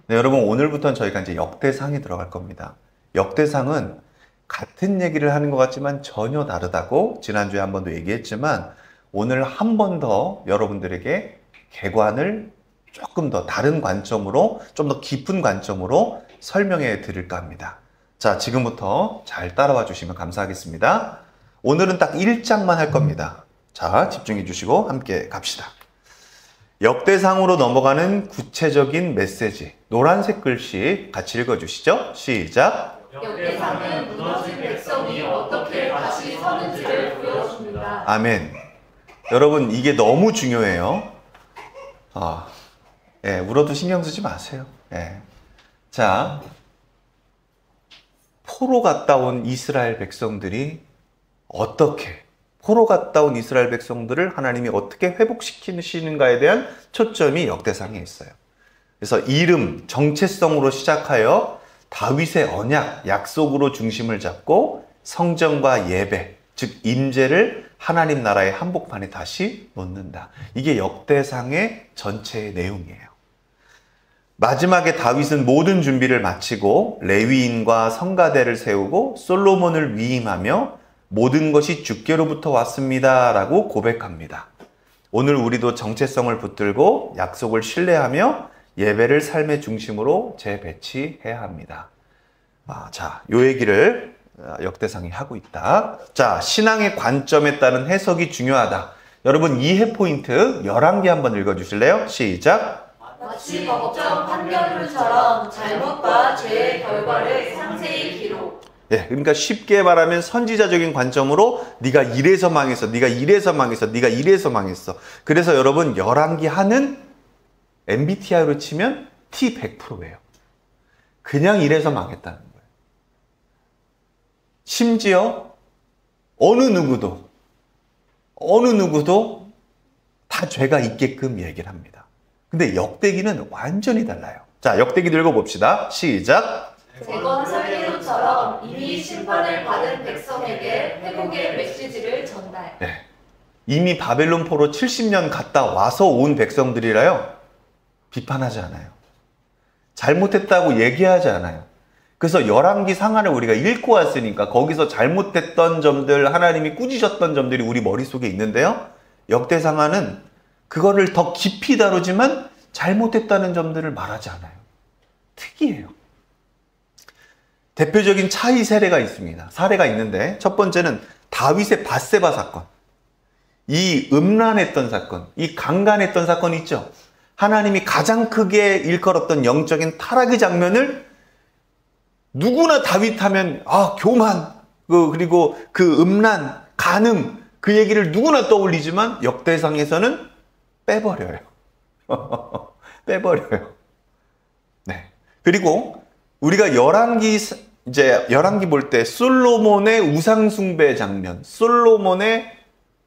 네, 여러분 오늘부터는 저희가 이제 역대상에 들어갈 겁니다. 역대상은 같은 얘기를 하는 것 같지만 전혀 다르다고 지난주에 한 번도 얘기했지만 오늘 한 번 더 여러분들에게 개관을 조금 더 다른 관점으로 좀 더 깊은 관점으로 설명해 드릴까 합니다. 자, 지금부터 잘 따라와 주시면 감사하겠습니다. 오늘은 딱 1장만 할 겁니다. 자, 집중해 주시고 함께 갑시다. 역대상으로 넘어가는 구체적인 메시지, 노란색 글씨 같이 읽어주시죠. 시작. 역대상은 무너진 백성이 어떻게 다시 서는지를 보여줍니다. 아멘. 여러분 이게 너무 중요해요. 울어도 신경 쓰지 마세요. 자, 포로 갔다 온 이스라엘 백성들이 포로 갔다 온 이스라엘 백성들을 하나님이 어떻게 회복시키시는가에 대한 초점이 역대상에 있어요. 그래서 이름, 정체성으로 시작하여 다윗의 언약, 약속으로 중심을 잡고 성전과 예배, 즉 임재를 하나님 나라의 한복판에 다시 놓는다. 이게 역대상의 전체의 내용이에요. 마지막에 다윗은 모든 준비를 마치고 레위인과 성가대를 세우고 솔로몬을 위임하며 모든 것이 주께로부터 왔습니다 라고 고백합니다. 오늘 우리도 정체성을 붙들고 약속을 신뢰하며 예배를 삶의 중심으로 재배치해야 합니다. 자, 요 얘기를 역대상이 하고 있다. 자, 신앙의 관점에 따른 해석이 중요하다. 여러분 이해 포인트 11개 한번 읽어주실래요? 시작. 마치 법정 판결문처럼 잘못과 죄의 결과를 상세히 기록. 그러니까 쉽게 말하면 선지자적인 관점으로 네가 이래서 망했어, 네가 이래서 망했어, 네가 이래서 망했어. 그래서 여러분 열왕기 하는 MBTI로 치면 T 100%예요. 그냥 이래서 망했다는 거예요. 심지어 어느 누구도 다 죄가 있게끔 얘기를 합니다. 근데 역대기는 완전히 달라요. 자, 역대기도 읽어봅시다. 시작. 재건 설계도처럼 이미 심판을 받은 백성에게 회복의 메시지를 전달. 이미 바벨론 포로 70년 갔다 와서 온 백성들이라요. 비판하지 않아요. 잘못했다고 얘기하지 않아요. 그래서 열왕기 상하를 우리가 읽고 왔으니까 거기서 잘못했던 점들, 하나님이 꾸짖었던 점들이 우리 머릿속에 있는데요. 역대상하는 그거를 더 깊이 다루지만 잘못했다는 점들을 말하지 않아요. 특이해요. 대표적인 차이 사례가 있는데 첫 번째는 다윗의 밧세바 사건. 이 음란했던 사건, 이 강간했던 사건 있죠. 하나님이 가장 크게 일컬었던 영적인 타락의 장면을 누구나 다윗 하면 교만, 그리고 그 음란, 간음 그 얘기를 누구나 떠올리지만 역대상에서는 빼버려요. 빼버려요. 그리고 우리가 열왕기 볼 때 솔로몬의 우상숭배 장면, 솔로몬의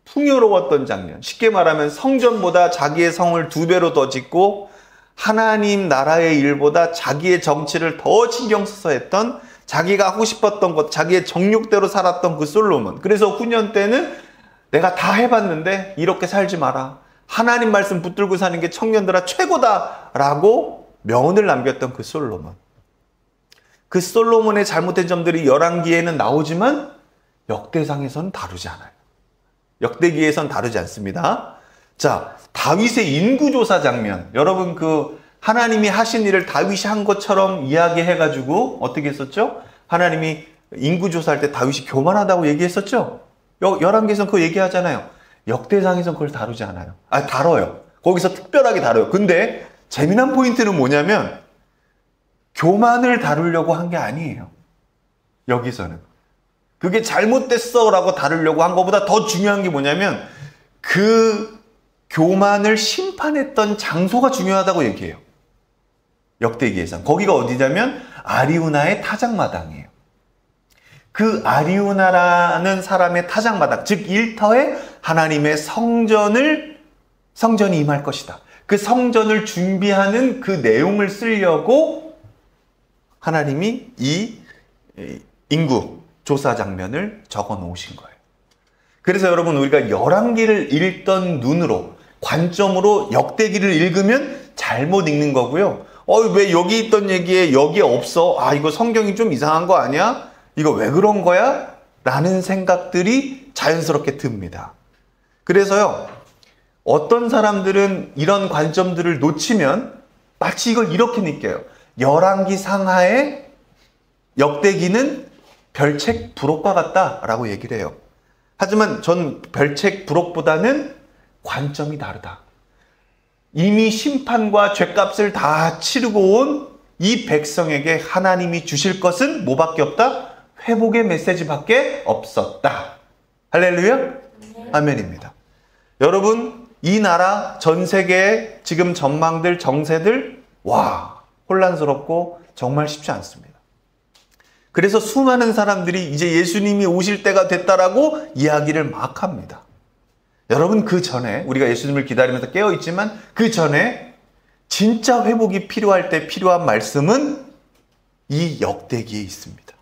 풍요로웠던 장면, 쉽게 말하면 성전보다 자기의 성을 2배로 더 짓고 하나님 나라의 일보다 자기의 정치를 더 신경 써서 했던, 자기가 하고 싶었던 것, 자기의 정욕대로 살았던 그 솔로몬. 그래서 후년 때는 내가 다 해봤는데 이렇게 살지 마라. 하나님 말씀 붙들고 사는 게 청년들아 최고다라고 명언을 남겼던 그 솔로몬. 그 솔로몬의 잘못된 점들이 열왕기에는 나오지만 역대상에서는 다루지 않아요. 역대기에선 다루지 않습니다. 자, 다윗의 인구조사 장면. 여러분 하나님이 하신 일을 다윗이 한 것처럼 이야기해가지고 어떻게 했었죠? 하나님이 인구조사할 때 다윗이 교만하다고 얘기했었죠? 열왕기에선 그거 얘기하잖아요. 역대상에선 그걸 다루지 않아요. 다뤄요. 거기서 특별하게 다뤄요. 근데 재미난 포인트는 뭐냐면 교만을 다루려고 한 게 아니에요. 여기서는. 그게 잘못됐어 라고 다루려고 한 것보다 더 중요한 게 뭐냐면 그 교만을 심판했던 장소가 중요하다고 얘기해요. 역대기에선. 거기가 어디냐면 아리우나의 타작마당이에요. 그 아리우나라는 사람의 타작마당, 즉 일터에 하나님의 성전이 임할 것이다. 그 성전을 준비하는 그 내용을 쓰려고 하나님이 이 인구 조사 장면을 적어 놓으신 거예요. 그래서 여러분 우리가 열왕기를 읽던 눈으로, 관점으로 역대기를 읽으면 잘못 읽는 거고요. 왜 여기 있던 얘기에 여기에 없어? 아, 이거 성경이 좀 이상한 거 아니야? 이거 왜 그런 거야? 라는 생각들이 자연스럽게 듭니다. 그래서요, 어떤 사람들은 이런 관점들을 놓치면 마치 이걸 이렇게 느껴요. 열왕기 상하의 역대기는 별책 부록과 같다라고 얘기를 해요. 하지만 전 별책 부록보다는 관점이 다르다. 이미 심판과 죗값을 다 치르고 온 이 백성에게 하나님이 주실 것은 뭐밖에 없다? 회복의 메시지밖에 없었다. 할렐루야? 아멘입니다. 여러분, 이 나라 전 세계의 지금 전망들, 정세들, 혼란스럽고 정말 쉽지 않습니다. 그래서 수많은 사람들이 이제 예수님이 오실 때가 됐다라고 이야기를 막 합니다. 여러분, 그 전에 우리가 예수님을 기다리면서 깨어있지만 그 전에 진짜 회복이 필요할 때 필요한 말씀은 이 역대기에 있습니다.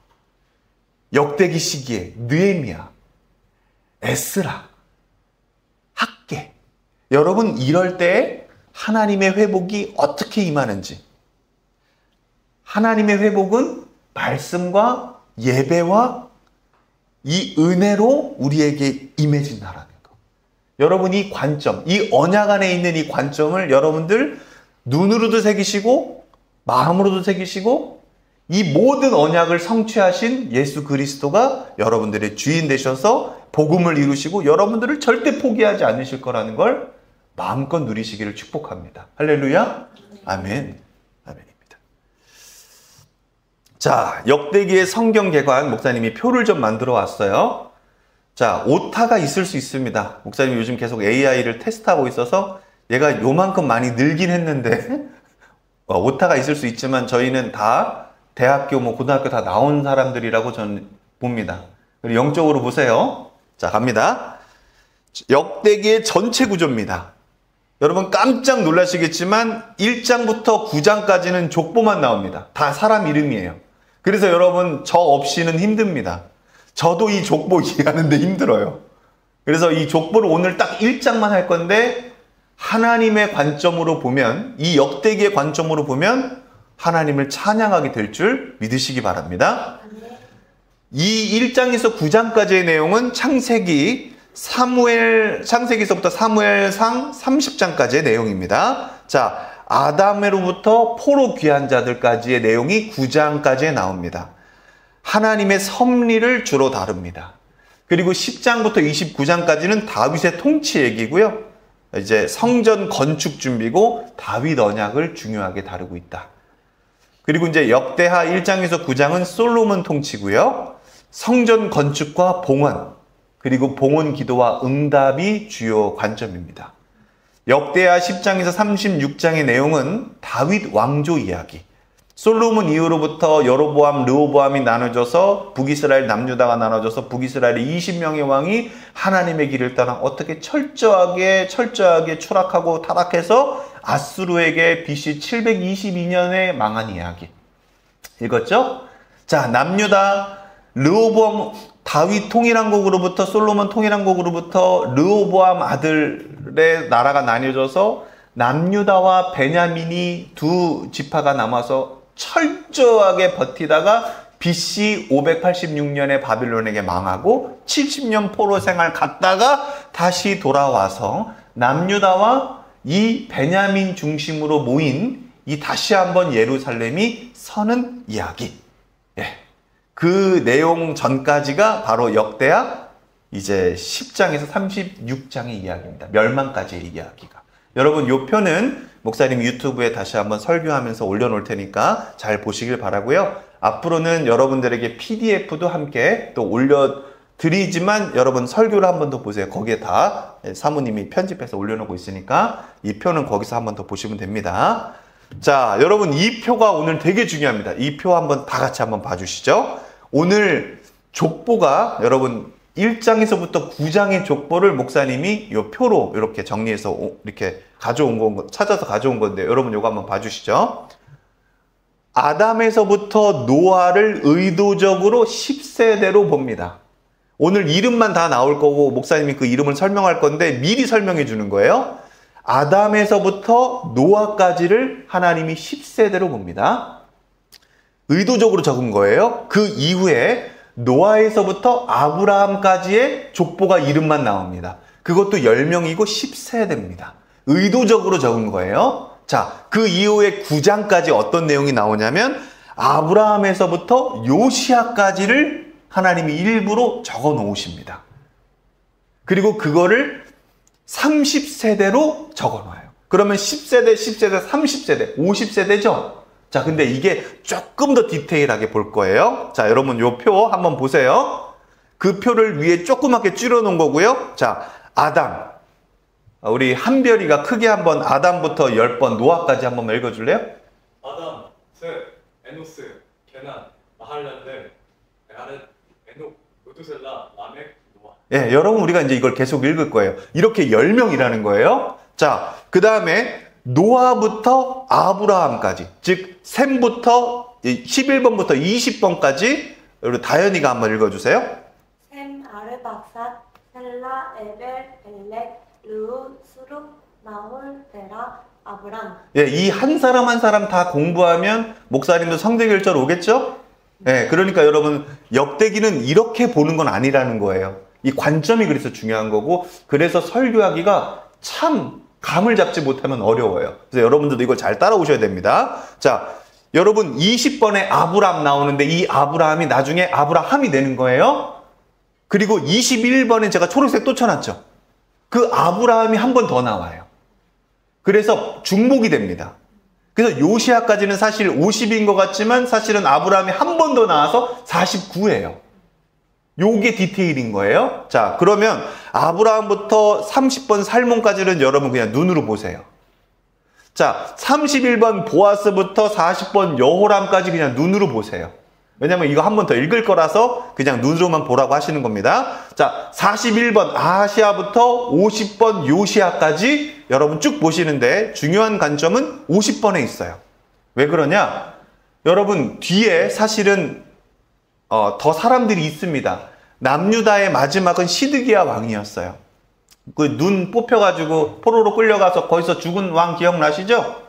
역대기 시기에 느헤미야, 에스라, 학개. 여러분, 이럴 때 하나님의 회복이 어떻게 임하는지. 하나님의 회복은 말씀과 예배와 이 은혜로 우리에게 임해진다라는 거. 여러분, 이 관점, 이 언약 안에 있는 이 관점을 여러분들 눈으로도 새기시고 마음으로도 새기시고 이 모든 언약을 성취하신 예수 그리스도가 여러분들의 주인 되셔서 복음을 이루시고 여러분들을 절대 포기하지 않으실 거라는 걸 마음껏 누리시기를 축복합니다. 할렐루야. 아멘. 아멘입니다. 자, 역대기의 성경 개관 목사님이 표를 좀 만들어 왔어요. 자, 오타가 있을 수 있습니다. 목사님이 요즘 계속 AI를 테스트하고 있어서 얘가 요만큼 많이 늘긴 했는데 오타가 있을 수 있지만 저희는 다 대학교, 고등학교 다 나온 사람들이라고 저는 봅니다. 그리고 영적으로 보세요. 자, 갑니다. 역대기의 전체 구조입니다. 여러분 깜짝 놀라시겠지만 1장부터 9장까지는 족보만 나옵니다. 다 사람 이름이에요. 그래서 여러분 저 없이는 힘듭니다. 저도 이 족보 이해하는데 힘들어요. 그래서 이 족보를 오늘 딱 1장만 할 건데 하나님의 관점으로 보면, 이 역대기의 관점으로 보면 하나님을 찬양하게 될 줄 믿으시기 바랍니다. 이 1장에서 9장까지의 내용은 창세기서부터 사무엘상 30장까지의 내용입니다. 자, 아담으로부터 포로 귀한 자들까지의 내용이 9장까지에 나옵니다. 하나님의 섭리를 주로 다룹니다. 그리고 10장부터 29장까지는 다윗의 통치 얘기고요. 이제 성전 건축 준비고 다윗 언약을 중요하게 다루고 있다. 그리고 이제 역대하 1장에서 9장은 솔로몬 통치고요. 성전 건축과 봉헌, 그리고 봉헌 기도와 응답이 주요 관점입니다. 역대하 10장에서 36장의 내용은 다윗 왕조 이야기. 솔로몬 이후로부터 여로보암, 르호보암이 나눠져서 북이스라엘 남유다가 나눠져서 북이스라엘의 20명의 왕이 하나님의 길을 떠나 어떻게 철저하게 추락하고 타락해서 아수르에게 BC 722년에 망한 이야기. 읽었죠? 자, 남유다, 르호보암, 다윗 통일왕국으로부터 솔로몬 통일왕국으로부터 르호보암 아들의 나라가 나뉘어져서 남유다와 베냐민이 두 지파가 남아서 철저하게 버티다가 BC 586년에 바빌론에게 망하고 70년 포로 생활 갔다가 다시 돌아와서 남유다와 이 베냐민 중심으로 모인 이 다시 한번 예루살렘이 서는 이야기. 그 내용 전까지가 바로 역대하 이제 10장에서 36장의 이야기입니다. 멸망까지의 이야기가. 여러분, 요 표는 목사님 유튜브에 다시 한번 설교하면서 올려놓을 테니까 잘 보시길 바라고요. 앞으로는 여러분들에게 PDF도 함께 또 올려드리지만 여러분 설교를 한 번 더 보세요. 거기에 다 사모님이 편집해서 올려놓고 있으니까 이 표는 거기서 한 번 더 보시면 됩니다. 자, 여러분 이 표가 오늘 되게 중요합니다. 이 표 한번 다 같이 한번 봐주시죠. 오늘 족보가 여러분 1장에서부터 9장의 족보를 목사님이 이 표로 이렇게 정리해서 이렇게 찾아서 가져온 건데 여러분 이거 한번 봐주시죠. 아담에서부터 노아를 의도적으로 10세대로 봅니다. 오늘 이름만 다 나올 거고 목사님이 그 이름을 설명할 건데 미리 설명해 주는 거예요. 아담에서부터 노아까지를 하나님이 10세대로 봅니다. 의도적으로 적은 거예요. 그 이후에 노아에서부터 아브라함까지의 족보가 이름만 나옵니다. 그것도 10명이고 10세대입니다. 의도적으로 적은 거예요. 자, 그 이후에 9장까지 어떤 내용이 나오냐면 아브라함에서부터 요시아까지를 하나님이 일부러 적어 놓으십니다. 그리고 그거를 30세대로 적어 놔요. 그러면 10세대, 10세대, 30세대, 50세대죠? 자, 근데 이게 조금 더 디테일하게 볼 거예요. 자, 여러분 요 표 한번 보세요. 그 표를 위에 조그맣게 줄여 놓은 거고요. 자, 아담. 우리 한별이가 크게 한번 아담부터 10번 노아까지 한번 읽어줄래요? 아담, 셋, 에노스, 게난, 마할랄렐, 야렛, 에녹, 무두셀라, 라멕, 노아. 예, 여러분 우리가 이제 이걸 계속 읽을 거예요. 이렇게 10명이라는 거예요. 자, 그 다음에 노아부터 아브라함까지, 즉 셈부터 11번부터 20번까지 우리 다현이가 한번 읽어주세요. 셈, 아르박삿, 셀라, 에벨, 벨렉, 르우, 수룩, 나홀, 데라, 아브람. 예, 이 한 사람 한 사람 다 공부하면 목사님도 성대결절 오겠죠? 예, 그러니까 여러분 역대기는 이렇게 보는 건 아니라는 거예요. 이 관점이 그래서 중요한 거고, 그래서 설교하기가 참 감을 잡지 못하면 어려워요. 그래서 여러분들도 이걸 잘 따라오셔야 됩니다. 자, 여러분 20번에 아브람 나오는데 이 아브라함이 나중에 아브라함이 되는 거예요. 그리고 21번에 제가 초록색 또 쳐놨죠. 그 아브라함이 한 번 더 나와요. 그래서 중복이 됩니다. 그래서 요시아까지는 사실 50인 것 같지만 사실은 아브라함이 한 번 더 나와서 49예요. 요게 디테일인 거예요. 자, 그러면 아브라함부터 30번 살몬까지는 여러분 그냥 눈으로 보세요. 자, 31번 보아스부터 40번 여호람까지 그냥 눈으로 보세요. 왜냐면 이거 한 번 더 읽을 거라서 그냥 눈으로만 보라고 하시는 겁니다. 자, 41번 아시아부터 50번 요시아까지 여러분 쭉 보시는데 중요한 관점은 50번에 있어요. 왜 그러냐? 여러분 뒤에 사실은 더 사람들이 있습니다. 남유다의 마지막은 시드기야 왕이었어요. 그 눈 뽑혀가지고 포로로 끌려가서 거기서 죽은 왕 기억나시죠?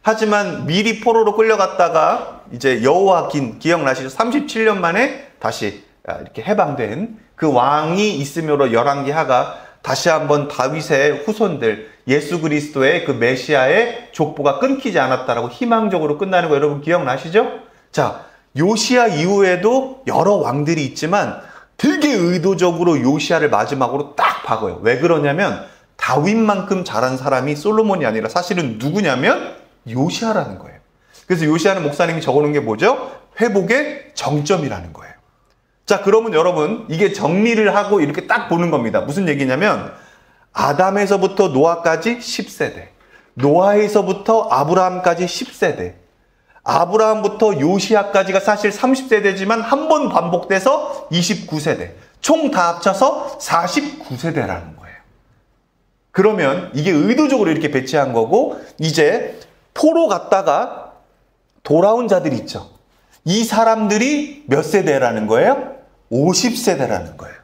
하지만 미리 포로로 끌려갔다가 이제 여호와긴 기억나시죠? 37년 만에 다시 이렇게 해방된 그 왕이 있음으로 열왕기하가 다시 한번 다윗의 후손들, 예수 그리스도의 그 메시아의 족보가 끊기지 않았다라고 희망적으로 끝나는 거 여러분 기억나시죠? 자, 요시아 이후에도 여러 왕들이 있지만 되게 의도적으로 요시아를 마지막으로 딱 박아요. 왜 그러냐면 다윗만큼 잘한 사람이 솔로몬이 아니라 사실은 누구냐면 요시아라는 거예요. 그래서 요시아는 목사님이 적어놓은 게 뭐죠? 회복의 정점이라는 거예요. 자, 그러면 여러분 이게 정리를 하고 이렇게 딱 보는 겁니다. 무슨 얘기냐면 아담에서부터 노아까지 10세대, 노아에서부터 아브라함까지 10세대, 아브라함부터 요시아까지가 사실 30세대지만 한 번 반복돼서 29세대. 총 다 합쳐서 49세대라는 거예요. 그러면 이게 의도적으로 이렇게 배치한 거고, 이제 포로 갔다가 돌아온 자들이 있죠. 이 사람들이 몇 세대라는 거예요? 50세대라는 거예요.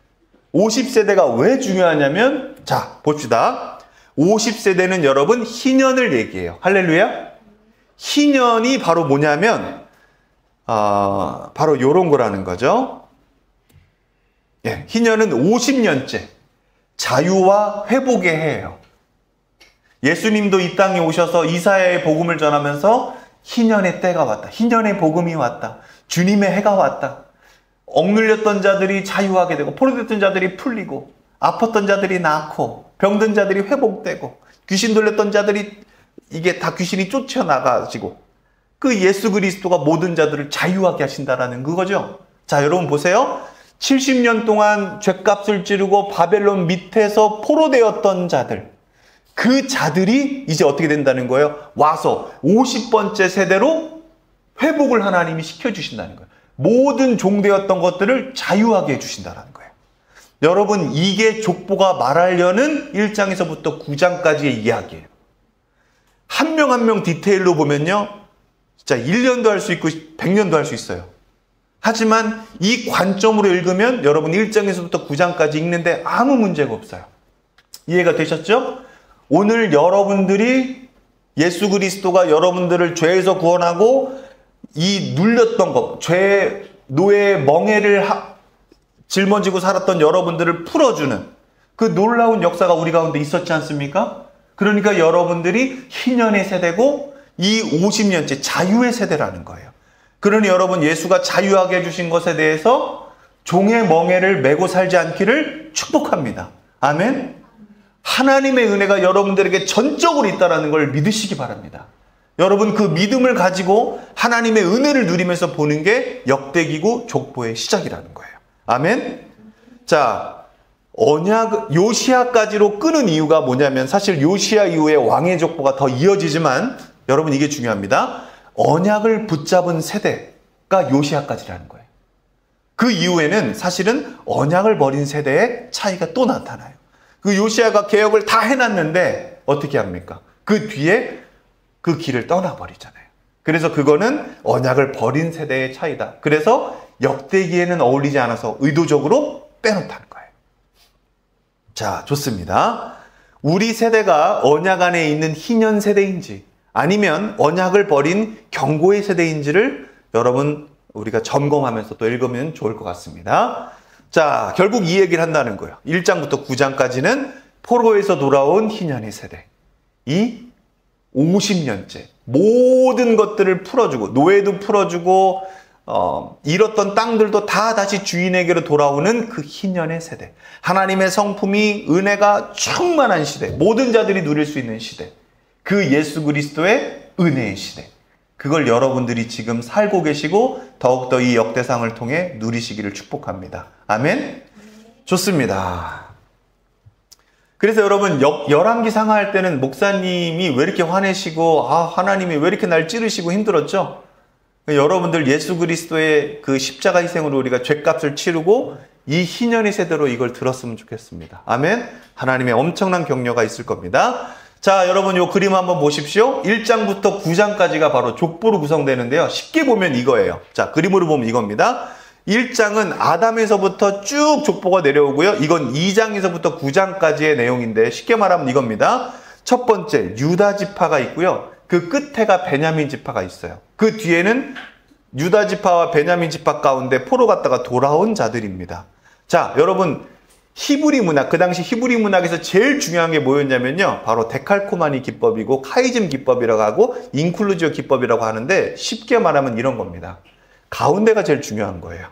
50세대가 왜 중요하냐면, 자, 봅시다. 50세대는 여러분 희년을 얘기해요. 할렐루야. 희년이 바로 뭐냐면 바로 요런 거라는 거죠. 예, 희년은 50년째 자유와 회복의 해예요. 예수님도 이 땅에 오셔서 이사야의 복음을 전하면서 희년의 때가 왔다. 희년의 복음이 왔다. 주님의 해가 왔다. 억눌렸던 자들이 자유하게 되고 포로됐던 자들이 풀리고 아팠던 자들이 낫고 병든 자들이 회복되고 귀신 들렸던 자들이 이게 다 귀신이 쫓아나가지고 그 예수 그리스도가 모든 자들을 자유하게 하신다라는 그거죠. 자, 여러분 보세요. 70년 동안 죗값을 지르고 바벨론 밑에서 포로되었던 자들, 그 자들이 이제 어떻게 된다는 거예요? 와서 50번째 세대로 회복을 하나님이 시켜주신다는 거예요. 모든 종되었던 것들을 자유하게 해주신다는 거예요. 여러분 이게 족보가 말하려는 1장에서부터 9장까지의 이야기예요. 한 명 한 명 디테일로 보면요. 진짜 1년도 할 수 있고 100년도 할 수 있어요. 하지만 이 관점으로 읽으면 여러분 1장에서부터 9장까지 읽는데 아무 문제가 없어요. 이해가 되셨죠? 오늘 여러분들이 예수 그리스도가 여러분들을 죄에서 구원하고 이 눌렸던 것, 죄의 노예의 멍에를 짊어지고 살았던 여러분들을 풀어주는 그 놀라운 역사가 우리 가운데 있었지 않습니까? 그러니까 여러분들이 희년의 세대고 이 50년째 자유의 세대라는 거예요. 그러니 여러분 예수가 자유하게 해주신 것에 대해서 종의 멍에를 메고 살지 않기를 축복합니다. 아멘. 하나님의 은혜가 여러분들에게 전적으로 있다는 걸 믿으시기 바랍니다. 여러분 그 믿음을 가지고 하나님의 은혜를 누리면서 보는 게 역대기고 족보의 시작이라는 거예요. 아멘. 자, 언약 요시아까지로 끄는 이유가 뭐냐면 사실 요시아 이후에 왕의 족보가 더 이어지지만 여러분 이게 중요합니다. 언약을 붙잡은 세대가 요시아까지라는 거예요. 그 이후에는 사실은 언약을 버린 세대의 차이가 또 나타나요. 그 요시아가 개혁을 다 해놨는데 어떻게 합니까? 그 뒤에 그 길을 떠나버리잖아요. 그래서 그거는 언약을 버린 세대의 차이다. 그래서 역대기에는 어울리지 않아서 의도적으로 빼놓다는 거예요. 자, 좋습니다. 우리 세대가 언약 안에 있는 희년 세대인지 아니면 언약을 버린 경고의 세대인지를 여러분 우리가 점검하면서 또 읽으면 좋을 것 같습니다. 자, 결국 이 얘기를 한다는 거예요. 1장부터 9장까지는 포로에서 돌아온 희년의 세대. 이 50년째 모든 것들을 풀어주고 노예도 풀어주고 잃었던 땅들도 다 다시 주인에게로 돌아오는 그 희년의 세대. 하나님의 성품이 은혜가 충만한 시대. 모든 자들이 누릴 수 있는 시대. 그 예수 그리스도의 은혜의 시대. 그걸 여러분들이 지금 살고 계시고 더욱더 이 역대상을 통해 누리시기를 축복합니다. 아멘? 좋습니다. 그래서 여러분 열왕기 상하할 때는 목사님이 왜 이렇게 화내시고 하나님이 왜 이렇게 날 찌르시고 힘들었죠? 여러분들 예수 그리스도의 그 십자가 희생으로 우리가 죄값을 치르고 이 희년의 세대로 이걸 들었으면 좋겠습니다. 아멘? 하나님의 엄청난 격려가 있을 겁니다. 자, 여러분 요 그림 한번 보십시오. 1장부터 9장까지가 바로 족보로 구성되는데요. 쉽게 보면 이거예요. 자, 그림으로 보면 이겁니다. 1장은 아담에서부터 쭉 족보가 내려오고요. 이건 2장에서부터 9장까지의 내용인데 쉽게 말하면 이겁니다. 첫 번째, 유다 지파가 있고요. 그 끝에가 베냐민 지파가 있어요. 그 뒤에는 유다 지파와 베냐민 지파 가운데 포로 갔다가 돌아온 자들입니다. 자, 여러분 히브리 문학, 그 당시 히브리 문학에서 제일 중요한 게 뭐였냐면요. 바로 데칼코마니 기법이고 카이즘 기법이라고 하고 인클루지오 기법이라고 하는데 쉽게 말하면 이런 겁니다. 가운데가 제일 중요한 거예요.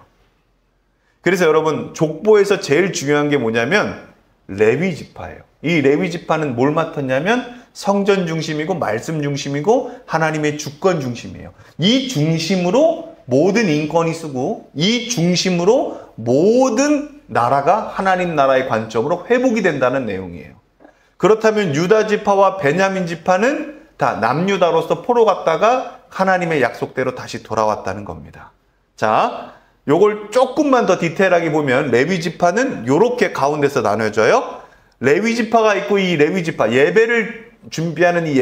그래서 여러분 족보에서 제일 중요한 게 뭐냐면 레위 지파예요. 이 레위 지파는 뭘 맡았냐면 성전 중심이고 말씀 중심이고 하나님의 주권 중심이에요. 이 중심으로 모든 인권이 쓰고 이 중심으로 모든 나라가 하나님 나라의 관점으로 회복이 된다는 내용이에요. 그렇다면 유다 지파와 베냐민 지파는 다 남유다로서 포로 갔다가 하나님의 약속대로 다시 돌아왔다는 겁니다. 자, 요걸 조금만 더 디테일하게 보면 레위 지파는 요렇게 가운데서 나눠져요. 레위 지파가 있고 이 레위 지파, 예배를 준비하는 이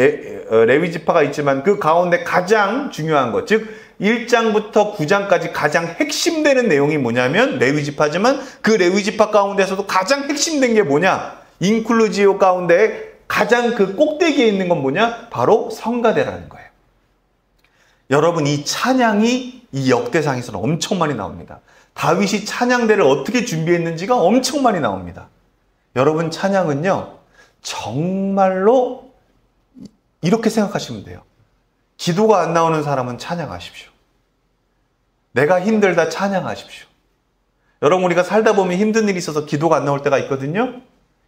레위 지파가 있지만 그 가운데 가장 중요한 것, 즉 1장부터 9장까지 가장 핵심되는 내용이 뭐냐면 레위 지파지만 그 레위 지파 가운데서도 가장 핵심된 게 뭐냐? 인클루지오 가운데 가장 그 꼭대기에 있는 건 뭐냐? 바로 성가대라는 거예요. 여러분 이 찬양이 이 역대상에서는 엄청 많이 나옵니다. 다윗이 찬양대를 어떻게 준비했는지가 엄청 많이 나옵니다. 여러분 찬양은요 정말로 이렇게 생각하시면 돼요. 기도가 안 나오는 사람은 찬양하십시오. 내가 힘들다 찬양하십시오. 여러분 우리가 살다 보면 힘든 일이 있어서 기도가 안 나올 때가 있거든요.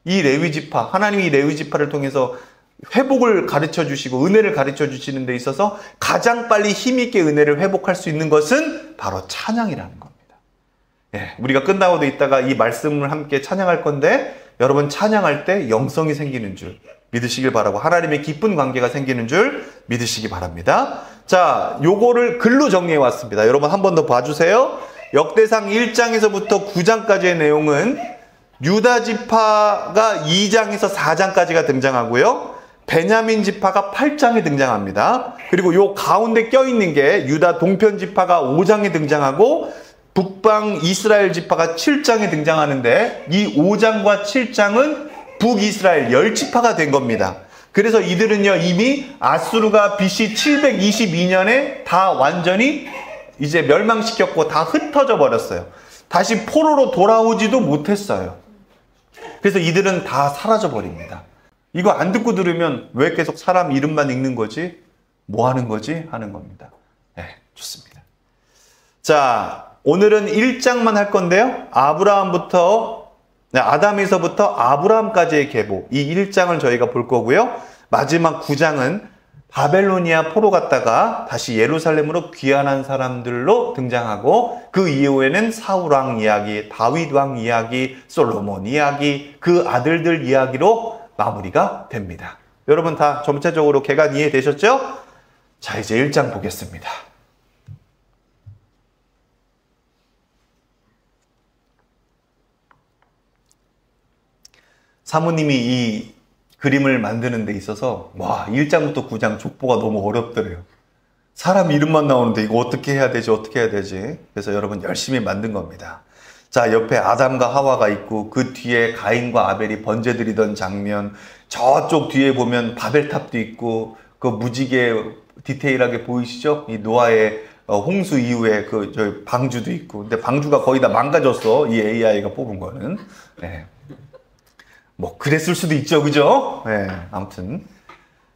이 레위 지파, 하나님이 이 레위 지파를 통해서 회복을 가르쳐 주시고 은혜를 가르쳐 주시는 데 있어서 가장 빨리 힘있게 은혜를 회복할 수 있는 것은 바로 찬양이라는 겁니다. 예, 우리가 끝나고도 있다가 이 말씀을 함께 찬양할 건데 여러분 찬양할 때 영성이 생기는 줄 믿으시길 바라고 하나님의 기쁜 관계가 생기는 줄 믿으시기 바랍니다. 자, 요거를 글로 정리해 왔습니다. 여러분 한 번 더 봐주세요. 역대상 1장에서부터 9장까지의 내용은 유다 지파가 2장에서 4장까지가 등장하고요. 베냐민 지파가 8장에 등장합니다. 그리고 요 가운데 껴있는 게 유다 동편 지파가 5장에 등장하고 북방 이스라엘 지파가 7장에 등장하는데 이 5장과 7장은 북이스라엘 10지파가 된 겁니다. 그래서 이들은요, 이미 아수르가 BC 722년에 다 완전히 이제 멸망시켰고 다 흩어져 버렸어요. 다시 포로로 돌아오지도 못했어요. 그래서 이들은 다 사라져 버립니다. 이거 안 듣고 들으면 왜 계속 사람 이름만 읽는 거지? 뭐 하는 거지? 하는 겁니다. 네, 좋습니다. 자, 오늘은 1장만 할 건데요. 아담에서부터 아브라함까지의 계보, 이 1장을 저희가 볼 거고요. 마지막 9장은 바벨로니아 포로 갔다가 다시 예루살렘으로 귀환한 사람들로 등장하고, 그 이후에는 사울왕 이야기, 다윗왕 이야기, 솔로몬 이야기, 그 아들들 이야기로 마무리가 됩니다. 여러분 다 전체적으로 개간 이해되셨죠? 자, 이제 1장 보겠습니다. 사모님이 이 그림을 만드는 데 있어서 1장부터 9장 족보가 너무 어렵더래요. 사람 이름만 나오는데 이거 어떻게 해야 되지? 그래서 여러분 열심히 만든 겁니다. 자, 옆에 아담과 하와가 있고 그 뒤에 가인과 아벨이 번제 드리던 장면, 저쪽 뒤에 보면 바벨탑도 있고 그 무지개 디테일하게 보이시죠? 이 노아의 홍수 이후에 저 방주도 있고. 근데 방주가 거의 다 망가졌어, 이 AI가 뽑은 거는. 네. 뭐 그랬을 수도 있죠, 그죠? 네, 아무튼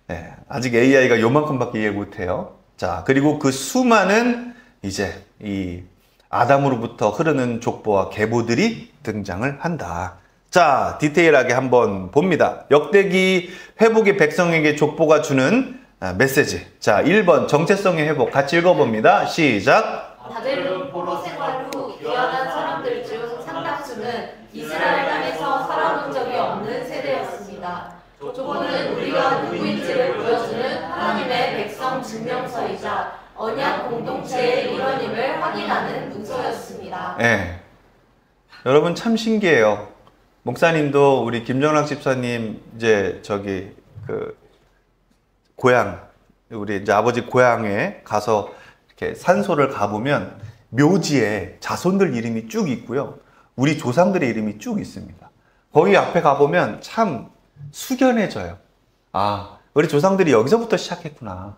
네, 아직 AI가 요만큼밖에 이해 못해요. 자, 그리고 그 수많은 이제 이 아담으로부터 흐르는 족보와 계보들이 등장을 한다. 자, 디테일하게 한번 봅니다. 역대기 회복의 백성에게 족보가 주는 메시지. 자, 1번 정체성의 회복 같이 읽어봅니다. 시작. 바벨론 포로 생활 후 귀환한 사람들 중 상당수는 이스라엘 땅에서 살아본 적이 없는 세대였습니다. 족보는 우리가 누구인지를 보여주는 하나님의 백성 증명서이자 언약 공동체의 일원임을 확인하는 문서였습니다. 네. 여러분 참 신기해요. 목사님도 우리 김정락 집사님 이제 고향, 우리 이제 아버지 고향에 가서 이렇게 산소를 가보면 묘지에 자손들 이름이 쭉 있고요. 우리 조상들의 이름이 쭉 있습니다. 거기 앞에 가보면 참 숙연해져요. 아, 우리 조상들이 여기서부터 시작했구나.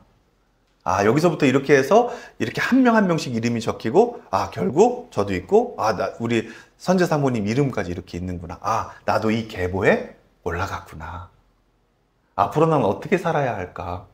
아, 여기서부터 이렇게 해서 이렇게 한 명 한 명씩 이름이 적히고, 아, 결국 저도 있고, 아, 우리 선제 사모님 이름까지 이렇게 있는구나. 아, 나도 이 계보에 올라갔구나. 앞으로 난 어떻게 살아야 할까?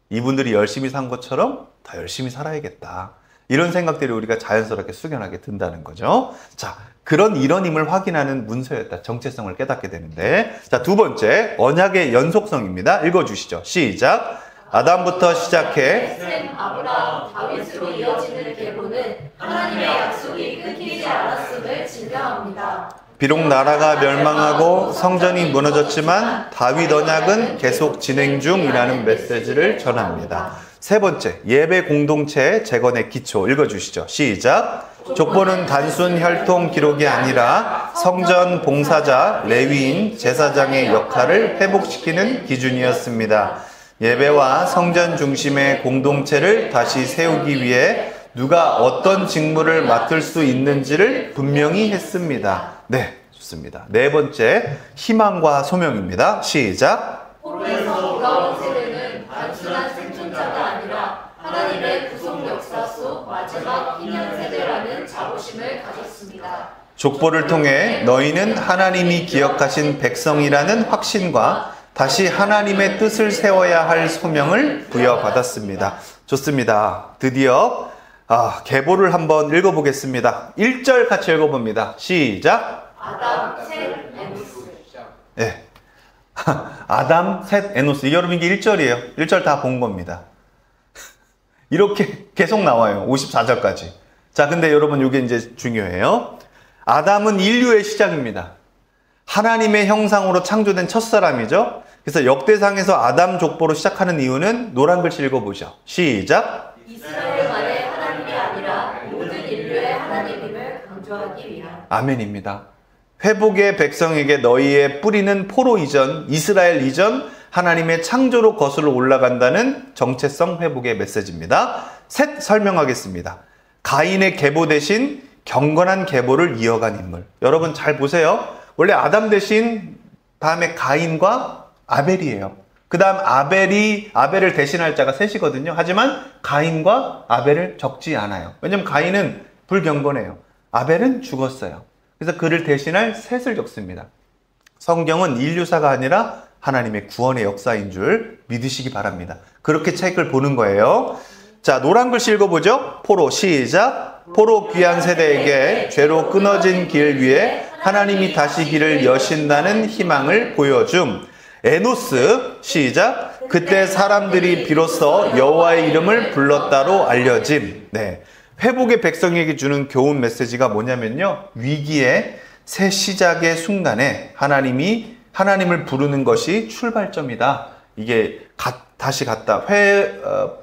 이분들이 열심히 산 것처럼 더 열심히 살아야겠다. 이런 생각들이 우리가 자연스럽게 숙연하게 든다는 거죠. 자, 그런 일원임을 확인하는 문서였다. 정체성을 깨닫게 되는데. 자, 두 번째, 언약의 연속성입니다. 읽어주시죠. 시작. 아담부터 시작해 셈, 아브라함, 다윗으로 이어지는 계보는 하나님의 약속이 끊기지 않았음을 증명합니다. 비록 나라가 멸망하고 성전이 무너졌지만 다윗 언약은 계속 진행 중이라는 메시지를 전합니다. 세 번째, 예배 공동체의 재건의 기초 읽어주시죠. 시작. 족보는 단순 혈통 기록이 아니라 성전 봉사자, 레위인, 제사장의 역할을 회복시키는 기준이었습니다. 예배와 성전 중심의 공동체를 다시 세우기 위해 누가 어떤 직무를 맡을 수 있는지를 분명히 했습니다. 네, 좋습니다. 네 번째, 희망과 소명입니다. 시작. 포로에서 돌아온 세대는 단순한 생존자가 아니라 하나님의 구속 역사 속 마지막 희년 세대라는 자부심을 가졌습니다. 족보를 통해 너희는 하나님이 기억하신 백성이라는 확신과 다시 하나님의 뜻을 세워야 할 소명을 부여받았습니다. 좋습니다. 드디어 계보를 한번 읽어보겠습니다. 1절 같이 읽어봅니다. 시작. 아담, 셋, 에노스. 네. 아담, 셋, 에노스. 이게 여러분 이게 1절이에요. 1절 다 본 겁니다. 이렇게 계속 나와요. 54절까지. 자, 근데 여러분 이게 이제 중요해요. 아담은 인류의 시작입니다. 하나님의 형상으로 창조된 첫사람이죠. 그래서 역대상에서 아담 족보로 시작하는 이유는 노란 글씨 읽어보죠. 시작. 이스라엘만의 하나님이 아니라 모든 인류의 하나님임을 강조하기 위함. 아멘입니다. 회복의 백성에게 너희의 뿌리는 포로 이전, 이스라엘 이전, 하나님의 창조로 거슬러 올라간다는 정체성 회복의 메시지입니다. 셋 설명하겠습니다. 가인의 계보 대신 경건한 계보를 이어간 인물. 여러분 잘 보세요. 원래 아담 대신 다음에 가인과 아벨이에요. 그 다음 아벨을 대신할 자가 셋이거든요. 하지만 가인과 아벨을 적지 않아요. 왜냐면 가인은 불경건해요. 아벨은 죽었어요. 그래서 그를 대신할 셋을 적습니다. 성경은 인류사가 아니라 하나님의 구원의 역사인 줄 믿으시기 바랍니다. 그렇게 책을 보는 거예요. 자, 노란 글씨 읽어보죠. 포로 시작. 포로 귀한 세대에게 죄로 끊어진 길 위에 하나님이 다시 길을 여신다는 희망을 보여줌. 에노스 시작. 그때 사람들이 비로소 여호와의 이름을 불렀다로 알려짐. 네, 회복의 백성에게 주는 교훈 메시지가 뭐냐면요, 위기의 새 시작의 순간에 하나님을 부르는 것이 출발점이다. 이게 다시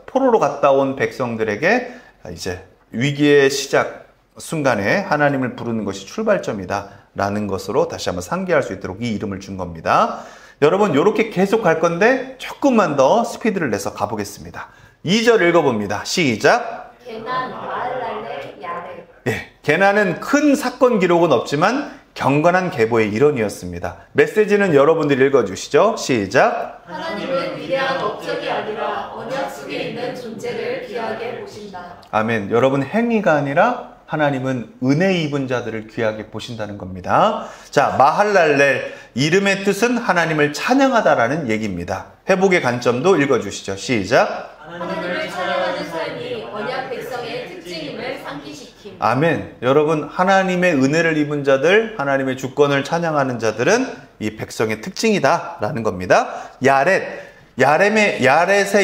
포로로 갔다 온 백성들에게 이제 위기의 시작 순간에 하나님을 부르는 것이 출발점이다 라는 것으로 다시 한번 상기할 수 있도록 이 이름을 준 겁니다. 여러분, 이렇게 계속 갈 건데 조금만 더 스피드를 내서 가보겠습니다. 2절 읽어봅니다. 시작. 게난, 마할랄레, 야렙. 예, 게난은 큰 사건 기록은 없지만 경건한 계보의 일원이었습니다. 메시지는 여러분들이 읽어주시죠. 시작. 하나님은 위대한 업적이 아니라 언약 속에 있는 존재를 귀하게 보신다. 아멘. 여러분, 행위가 아니라 하나님은 은혜 입은 자들을 귀하게 보신다는 겁니다. 자, 마할랄렐, 이름의 뜻은 하나님을 찬양하다라는 얘기입니다. 회복의 관점도 읽어주시죠. 시작. 하나님을 찬양하는 삶이 언약 백성의 특징임을 상기시킴. 아멘. 여러분, 하나님의 은혜를 입은 자들, 하나님의 주권을 찬양하는 자들은 이 백성의 특징이다라는 겁니다. 야렛의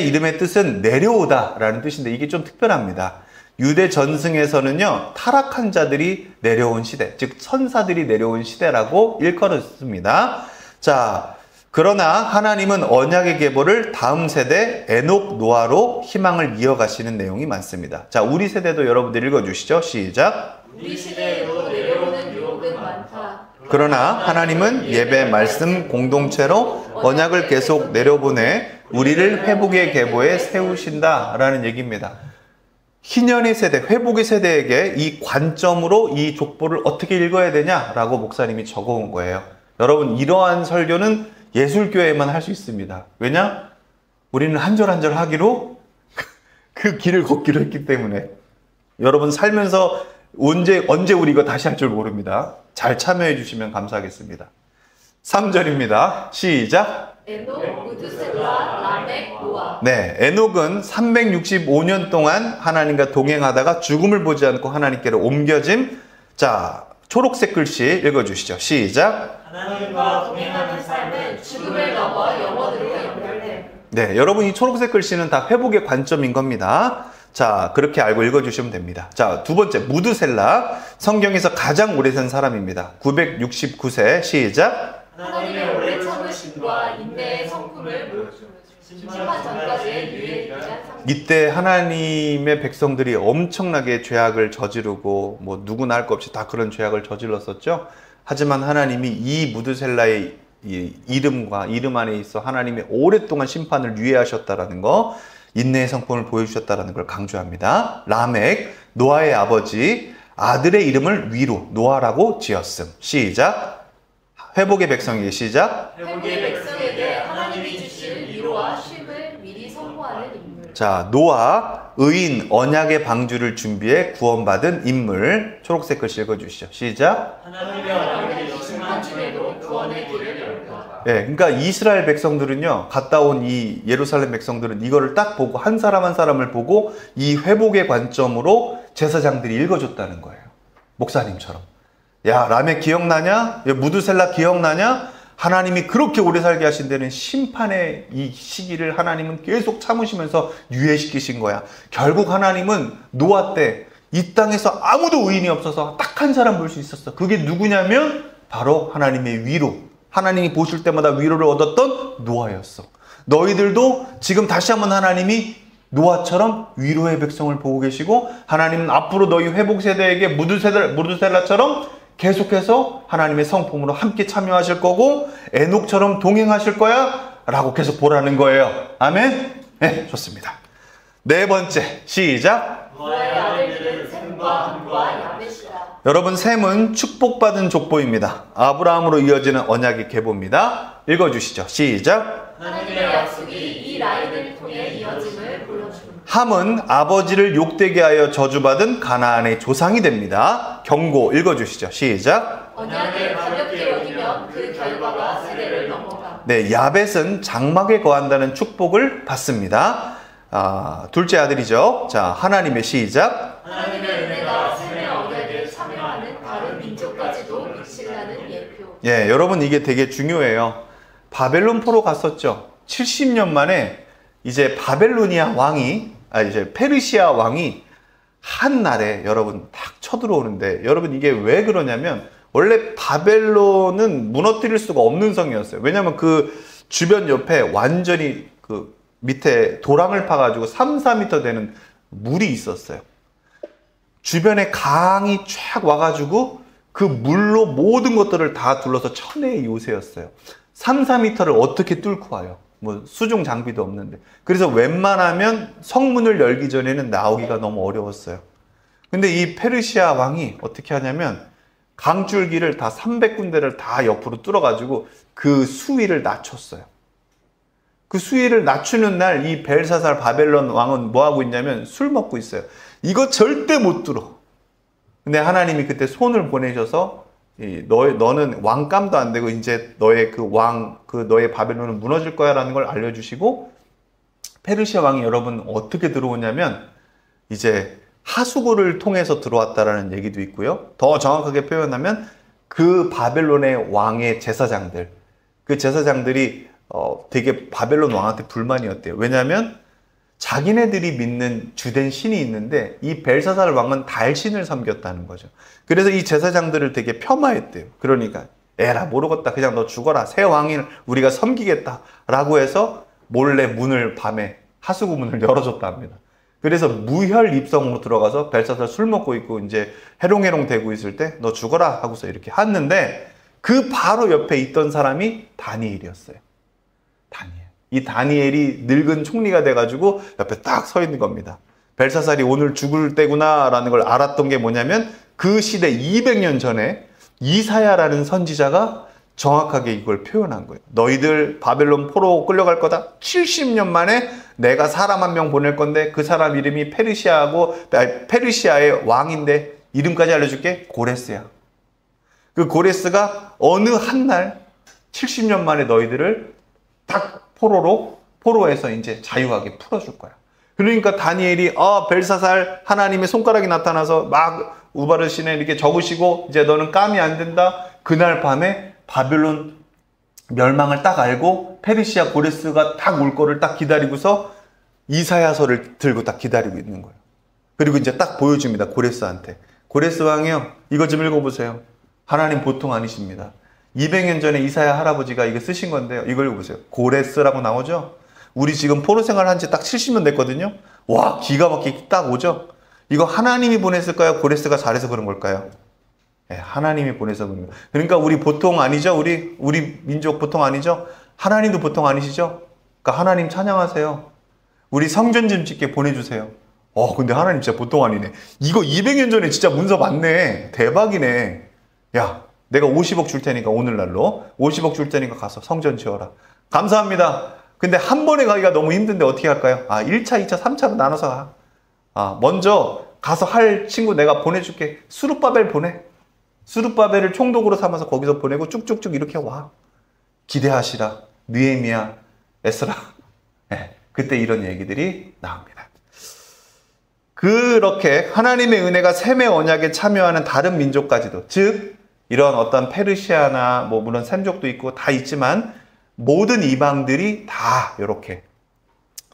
이름의 뜻은 내려오다 라는 뜻인데 이게 좀 특별합니다. 유대 전승에서는요, 타락한 자들이 내려온 시대, 즉 천사들이 내려온 시대라고 일컬었습니다. 자, 그러나 하나님은 언약의 계보를 다음 세대 에녹, 노아로 희망을 이어가시는 내용이 많습니다. 자, 우리 세대도 여러분들 읽어주시죠. 시작. 우리 시대에도 내려오는 유혹은 많다. 그러나 하나님은 예배, 말씀, 공동체로 언약을 계속 내려보내 우리를 회복의 계보에 세우신다라는 얘기입니다. 희년의 세대, 회복의 세대에게 이 관점으로 이 족보를 어떻게 읽어야 되냐라고 목사님이 적어온 거예요. 여러분, 이러한 설교는 예술교회에만 할 수 있습니다. 왜냐? 우리는 한 절 한 절 하기로 그 길을 걷기로 했기 때문에. 여러분, 살면서 언제 우리 이거 다시 할 줄 모릅니다. 잘 참여해 주시면 감사하겠습니다. 3절입니다. 시작. 에녹, 무드셀라, 라멕, 노아. 네, 에녹은 365년 동안 하나님과 동행하다가 죽음을 보지 않고 하나님께로 옮겨짐. 자, 초록색 글씨 읽어주시죠. 시작. 하나님과 동행하는 삶은 죽음을 넘어 영원으로 연결돼. 네, 여러분, 이 초록색 글씨는 다 회복의 관점인 겁니다. 자, 그렇게 알고 읽어주시면 됩니다. 자, 두 번째, 무드셀라. 성경에서 가장 오래 산 사람입니다. 969세. 시작. 하나님의 오래 참으심과 인내의 성품을 보여주는 심판 전까지의 유예에 대한 상징. 이때 하나님의 백성들이 엄청나게 죄악을 저지르고 뭐 누구나 할 것 없이 다 그런 죄악을 저질렀었죠. 하지만 하나님이 이 무드셀라의 이름과 이름 안에 있어 하나님이 오랫동안 심판을 유예하셨다라는 거, 인내의 성품을 보여주셨다라는 걸 강조합니다. 라멕, 노아의 아버지, 아들의 이름을 위로, 노아라고 지었음. 시작. 회복의 백성에게 시작. 회복의 백성에게 하나님이 주실 위로와 쉼을 미리 선포하는 인물. 자, 노아, 의인, 언약의 방주를 준비해 구원받은 인물. 초록색 글씨 읽어주시죠. 시작. 하나님의 언약이 심판 중에도 구원의 길을 열다. 예, 그러니까 이스라엘 백성들은요, 갔다 온 이 예루살렘 백성들은 이거를 딱 보고 한 사람 한 사람을 보고 이 회복의 관점으로 제사장들이 읽어줬다는 거예요. 목사님처럼. 야, 라멕 기억나냐? 야, 무드셀라 기억나냐? 하나님이 그렇게 오래 살게 하신 데는 심판의 이 시기를 하나님은 계속 참으시면서 유예시키신 거야. 결국 하나님은 노아 때 이 땅에서 아무도 의인이 없어서 딱 한 사람 볼 수 있었어. 그게 누구냐면 바로 하나님의 위로. 하나님이 보실 때마다 위로를 얻었던 노아였어. 너희들도 지금 다시 한번 하나님이 노아처럼 위로의 백성을 보고 계시고, 하나님은 앞으로 너희 회복 세대에게 무드셀라처럼 계속해서 하나님의 성품으로 함께 참여하실 거고, 에녹처럼 동행하실 거야 라고 계속 보라는 거예요. 아멘? 네, 좋습니다. 네 번째, 시작. 노아의 아들들은 족보는 셈과 함과 야벳이라. 여러분, 셈은 축복받은 족보입니다. 아브라함으로 이어지는 언약의 계보입니다. 읽어주시죠. 시작. 하나님의 약속이 이 라인을 통해 이어짐을 보여줍니다. 함은 아버지를 욕되게 하여 저주받은 가나안의 조상이 됩니다. 경고 읽어주시죠. 시작. 언약을 가볍게 여기면 그 결과가 세대를 넘어가. 네, 야벳은 장막에 거한다는 축복을 받습니다. 둘째 아들이죠. 자, 하나님의 시작. 하나님의 은혜가 셈의 언약에 참여하는 다른 민족까지도 미친다는 예표. 예, 여러분 이게 되게 중요해요. 바벨론 포로 갔었죠. 70년 만에 이제 바벨로니아 왕이, 이제 페르시아 왕이 한 날에 여러분 딱 쳐들어오는데, 여러분 이게 왜 그러냐면, 원래 바벨론은 무너뜨릴 수가 없는 성이었어요. 왜냐면 그 주변 옆에 완전히 그 밑에 도랑을 파가지고 3, 4m 되는 물이 있었어요. 주변에 강이 쫙 와가지고 그 물로 모든 것들을 다 둘러서 천혜의 요새였어요. 3, 4m를 어떻게 뚫고 와요? 뭐 수중 장비도 없는데. 그래서 웬만하면 성문을 열기 전에는 나오기가 너무 어려웠어요. 근데 이 페르시아 왕이 어떻게 하냐면 강줄기를 다 300군데를 다 옆으로 뚫어가지고 그 수위를 낮췄어요. 그 수위를 낮추는 날 이 벨사살 바벨론 왕은 뭐 하고 있냐면 술 먹고 있어요. 이거 절대 못 뚫어. 근데 하나님이 그때 손을 보내셔서 너는 왕감도 안 되고 이제 너의 너의 바벨론은 무너질 거야라는 걸 알려주시고, 페르시아 왕이 여러분 어떻게 들어오냐면 이제 하수구를 통해서 들어왔다라는 얘기도 있고요. 더 정확하게 표현하면 그 바벨론의 왕의 제사장들, 그 제사장들이 되게 바벨론 왕한테 불만이었대요. 왜냐하면 자기네들이 믿는 주된 신이 있는데 이 벨사살 왕은 달신을 섬겼다는 거죠. 그래서 이 제사장들을 되게 폄하했대요. 그러니까 에라 모르겠다, 그냥 너 죽어라, 새 왕을 우리가 섬기겠다라고 해서 몰래 문을 밤에 하수구 문을 열어줬다 합니다. 그래서 무혈 입성으로 들어가서 벨사살 술 먹고 있고 이제 해롱해롱 대고 있을 때 너 죽어라 하고서 이렇게 했는데, 그 바로 옆에 있던 사람이 다니엘이었어요. 다니엘. 이 다니엘이 늙은 총리가 돼가지고 옆에 딱 서 있는 겁니다. 벨사살이 오늘 죽을 때구나 라는 걸 알았던 게 뭐냐면, 그 시대 200년 전에 이사야라는 선지자가 정확하게 이걸 표현한 거예요. 너희들 바벨론 포로 끌려갈 거다. 70년 만에 내가 사람 한 명 보낼 건데 그 사람 이름이 페르시아의 왕인데 이름까지 알려줄게. 고레스야. 그 고레스가 어느 한 날 70년 만에 너희들을 딱 포로에서 이제 자유하게 풀어줄 거야. 그러니까 다니엘이 벨사살 하나님의 손가락이 나타나서 막 우바르신에 이렇게 적으시고 이제 너는 깜이 안 된다. 그날 밤에 바벨론 멸망을 딱 알고 페르시아 고레스가 딱 올 거를 딱 기다리고서 이사야서를 들고 딱 기다리고 있는 거예요. 그리고 이제 딱 보여줍니다. 고레스한테. 고레스 왕이요, 이거 좀 읽어보세요. 하나님 보통 아니십니다. 200년 전에 이사야 할아버지가 이거 쓰신 건데요. 이걸 읽어보세요. 고레스라고 나오죠? 우리 지금 포로 생활 한 지 딱 70년 됐거든요. 와, 기가 막히게 딱 오죠? 이거 하나님이 보냈을까요? 고레스가 잘해서 그런 걸까요? 네, 하나님이 보내서 그런 거예요. 그러니까 우리 보통 아니죠? 우리 민족 보통 아니죠? 하나님도 보통 아니시죠? 그러니까 하나님 찬양하세요. 우리 성전 좀 짓게 보내주세요. 근데 하나님 진짜 보통 아니네. 이거 200년 전에 진짜 문서 맞네. 대박이네. 야, 내가 50억 줄 테니까 오늘날로 50억 줄 테니까 가서 성전 지어라. 감사합니다. 근데 한 번에 가기가 너무 힘든데 어떻게 할까요? 1차, 2차, 3차로 나눠서 가. 먼저 가서 할 친구 내가 보내줄게. 스룹바벨 보내. 스룹바벨을 총독으로 삼아서 거기서 보내고 쭉쭉쭉 이렇게 와. 기대하시라. 느헤미야, 에스라. 네, 그때 이런 얘기들이 나옵니다. 그렇게 하나님의 은혜가 셈의 언약에 참여하는 다른 민족까지도, 즉 이런 어떤 페르시아나 물론 셈족도 있고 다 있지만 모든 이방들이 다 이렇게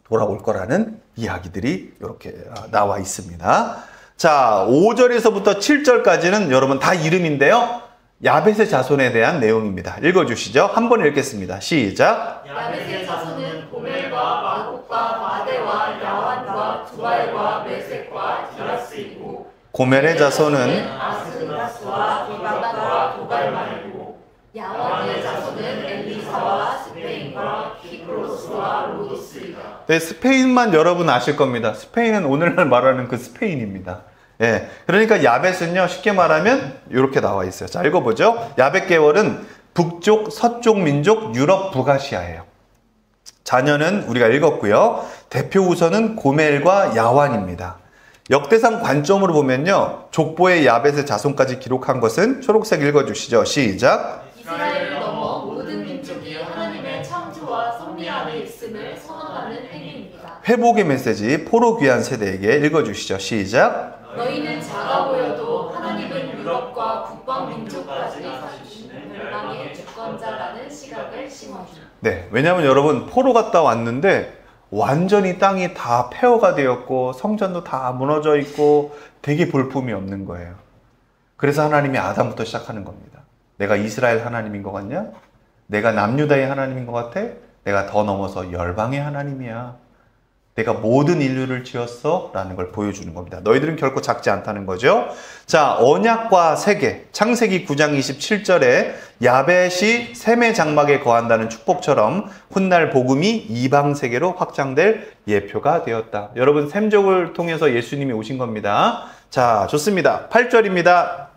돌아올 거라는 이야기들이 이렇게 나와 있습니다. 자, 5절에서부터 7절까지는 여러분 다 이름인데요. 야벳의 자손에 대한 내용입니다. 읽어주시죠. 한 번 읽겠습니다. 시작. 야벳의 자손은 고멜과 마곡과 마대와 야완과 두발과 메섹과 디라스이고, 고멜의 자손은 아스나스와 도발과 도발만이고, 야완의 자손은 엘리사와 스페인과 키프로스와 로도스이다. 네, 스페인만 여러분 아실 겁니다. 스페인은 오늘날 말하는 그 스페인입니다. 예, 그러니까 야벳은요, 쉽게 말하면 이렇게 나와 있어요. 자, 읽어보죠. 야벳 계월은 북쪽, 서쪽 민족, 유럽, 북아시아예요. 자녀는 우리가 읽었고요. 대표 우선은 고멜과 야완입니다. 역대상 관점으로 보면요, 족보의 야벳의 자손까지 기록한 것은 초록색 읽어주시죠. 시작. 이스라엘을 넘어 모든 민족이 하나님의 창조와 섭리 안에 있음을 선언하는 행위입니다. 회복의 메시지 포로 귀한 세대에게 읽어주시죠. 시작. 너희는 작아 보여도 하나님은 유럽과 북방 민족까지 사주시는 멸망의 주권자라는 시각을 심어줍니다. 네, 왜냐하면 여러분 포로 갔다 왔는데 완전히 땅이 다 폐허가 되었고 성전도 다 무너져 있고 되게 볼품이 없는 거예요. 그래서 하나님이 아담부터 시작하는 겁니다. 내가 이스라엘 하나님인 것 같냐? 내가 남유다의 하나님인 것 같아? 내가 더 넘어서 열방의 하나님이야. 내가 모든 인류를 지었어 라는 걸 보여주는 겁니다. 너희들은 결코 작지 않다는 거죠. 자, 언약과 세계, 창세기 9장 27절에 야벳이 셈의 장막에 거한다는 축복처럼 훗날 복음이 이방 세계로 확장될 예표가 되었다. 여러분, 셈족을 통해서 예수님이 오신 겁니다. 자, 좋습니다. 8절입니다.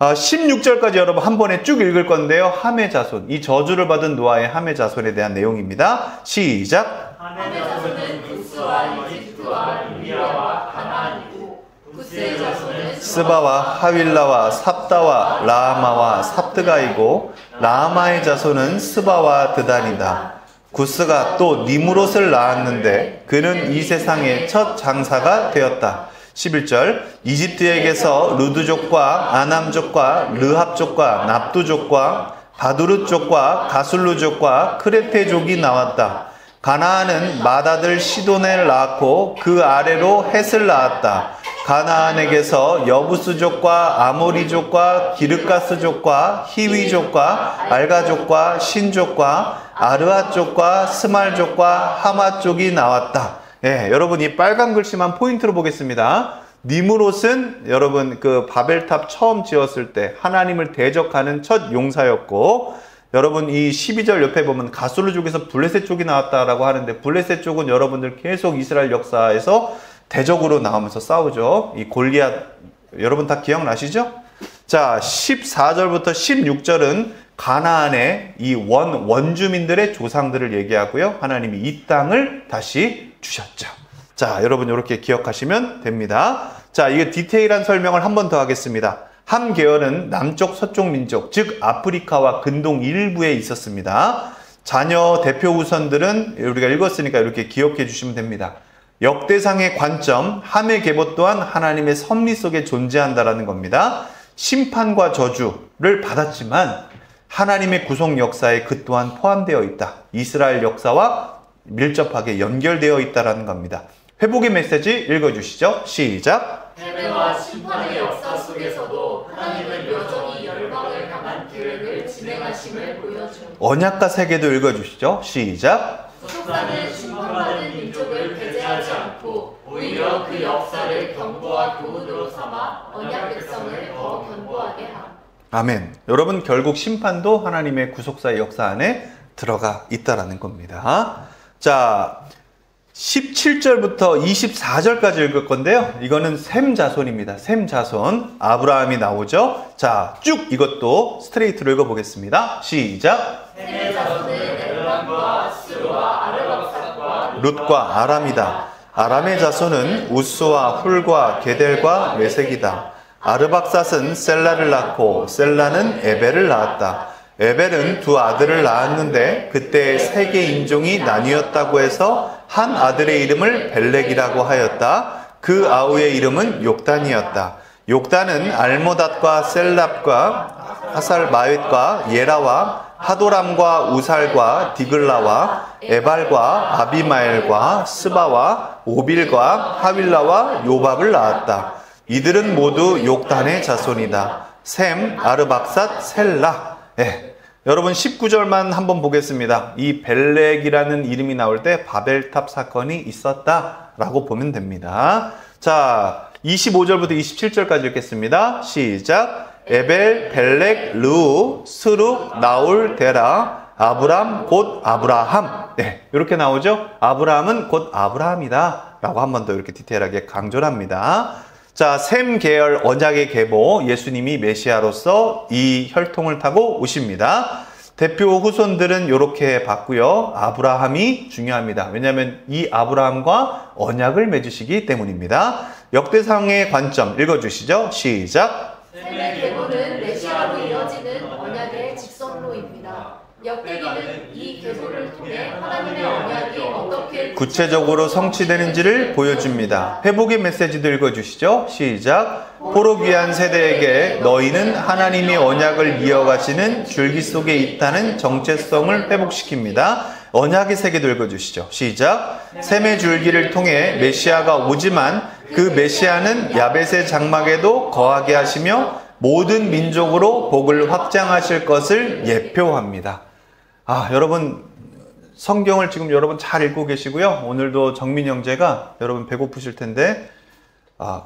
16절까지 여러분 한 번에 쭉 읽을 건데요. 함의 자손, 이 저주를 받은 노아의 함의 자손에 대한 내용입니다. 시작. 함의 자손은 구스와 이집트와 리비아와 가나안이고 구스의 자손은 스바와 하윌라와 삽다와 라마와 삽드가이고 라마의 자손은 스바와 드단이다. 구스가 또 니무롯을 낳았는데 그는 이 세상의 첫 장사가 되었다. 11절 이집트에게서 루드족과 아남족과 르합족과 납두족과 바두르족과 가술루족과 크레테족이 나왔다. 가나안은 맏아들 시돈을 낳았고 그 아래로 헷을 낳았다. 가나안에게서 여부스족과 아모리족과 기르가스족과 히위족과 알가족과 신족과 아르아족과 스말족과 하마족이 나왔다. 예, 여러분 이 빨간 글씨만 포인트로 보겠습니다. 니무롯은 여러분 그 바벨탑 처음 지었을 때 하나님을 대적하는 첫 용사였고, 여러분 이 12절 옆에 보면 가술루족에서 블레셋 쪽이 나왔다라고 하는데, 블레셋 쪽은 여러분들 계속 이스라엘 역사에서 대적으로 나오면서 싸우죠. 이 골리앗 여러분 다 기억나시죠? 자, 14절부터 16절은 가나안의 이 원주민들의 조상들을 얘기하고요. 하나님이 이 땅을 다시 주셨죠. 자, 여러분 이렇게 기억하시면 됩니다. 자, 이게 디테일한 설명을 한 번 더 하겠습니다. 함 계열은 남쪽 서쪽 민족, 즉 아프리카와 근동 일부에 있었습니다. 자녀 대표 우선들은 우리가 읽었으니까 이렇게 기억해 주시면 됩니다. 역대상의 관점, 함의 계보 또한 하나님의 섭리 속에 존재한다라는 겁니다. 심판과 저주를 받았지만 하나님의 구속 역사에 그 또한 포함되어 있다. 이스라엘 역사와 밀접하게 연결되어 있다는 겁니다. 회복의 메시지 읽어주시죠. 시작. 패배와 심판의 역사 속에서도 하나님은 여전히 열방을 향한 계획을 진행하심을 보여줍니다. 언약과 세계도 읽어주시죠. 시작. 구속사는 심판받은 민족을 배제하지 않고 오히려 그 역사를 경고와 교훈으로 삼아 언약 백성을 더 견고하게 함. 아멘. 여러분 결국 심판도 하나님의 구속사의 역사 안에 들어가 있다라는 겁니다. 자, 17절부터 24절까지 읽을 건데요. 이거는 셈 자손입니다. 셈 자손. 아브라함이 나오죠. 자, 쭉 이것도 스트레이트로 읽어보겠습니다. 시작. 셈의 자손은 엘람과 스루와 아르박삭과 룻과 아람이다. 아람의 자손은 우스와 훌과 게델과 메색이다. 아르박삿은 셀라를 낳고 셀라는 에벨을 낳았다. 에벨은 두 아들을 낳았는데 그때 세 개 인종이 나뉘었다고 해서 한 아들의 이름을 벨렉이라고 하였다. 그 아우의 이름은 욕단이었다. 욕단은 알모닷과 셀랍과 하살마웻과 예라와 하도람과 우살과 디글라와 에발과 아비마엘과 스바와 오빌과 하윌라와 요밥을 낳았다. 이들은 모두 욕단의 자손이다. 셈, 아르박삿, 셀라. 예. 여러분 19절만 한번 보겠습니다. 이 벨렉이라는 이름이 나올 때 바벨탑 사건이 있었다라고 보면 됩니다. 자, 25절부터 27절까지 읽겠습니다. 시작. 에벨, 벨렉, 르우, 스룩, 나올, 데라, 아브람, 곧 아브라함. 네, 이렇게 나오죠. 아브라함은 곧 아브라함이다 라고 한 번 더 이렇게 디테일하게 강조를 합니다. 자, 셈 계열 언약의 계보, 예수님이 메시아로서 이 혈통을 타고 오십니다. 대표 후손들은 이렇게 봤고요. 아브라함이 중요합니다. 왜냐하면 이 아브라함과 언약을 맺으시기 때문입니다. 역대상의 관점 읽어주시죠. 시작. 셈의 계보는 메시아로 이어지는 언약의 직선로입니다. 역대기는 이 계보를 통해 하나님의 언약이 어떻게 구체적으로 성취되는지를 보여줍니다. 회복의 메시지도 읽어주시죠. 시작. 포로 귀한 세대에게 너희는 하나님의 언약을 이어가시는 줄기 속에 있다는 정체성을 회복시킵니다. 언약의 세계도 읽어주시죠. 시작. 셈의 줄기를 통해 메시아가 오지만 그 메시아는 야벳의 장막에도 거하게 하시며 모든 민족으로 복을 확장하실 것을 예표합니다. 여러분 성경을 지금 여러분 잘 읽고 계시고요. 오늘도 정민 형제가 여러분 배고프실 텐데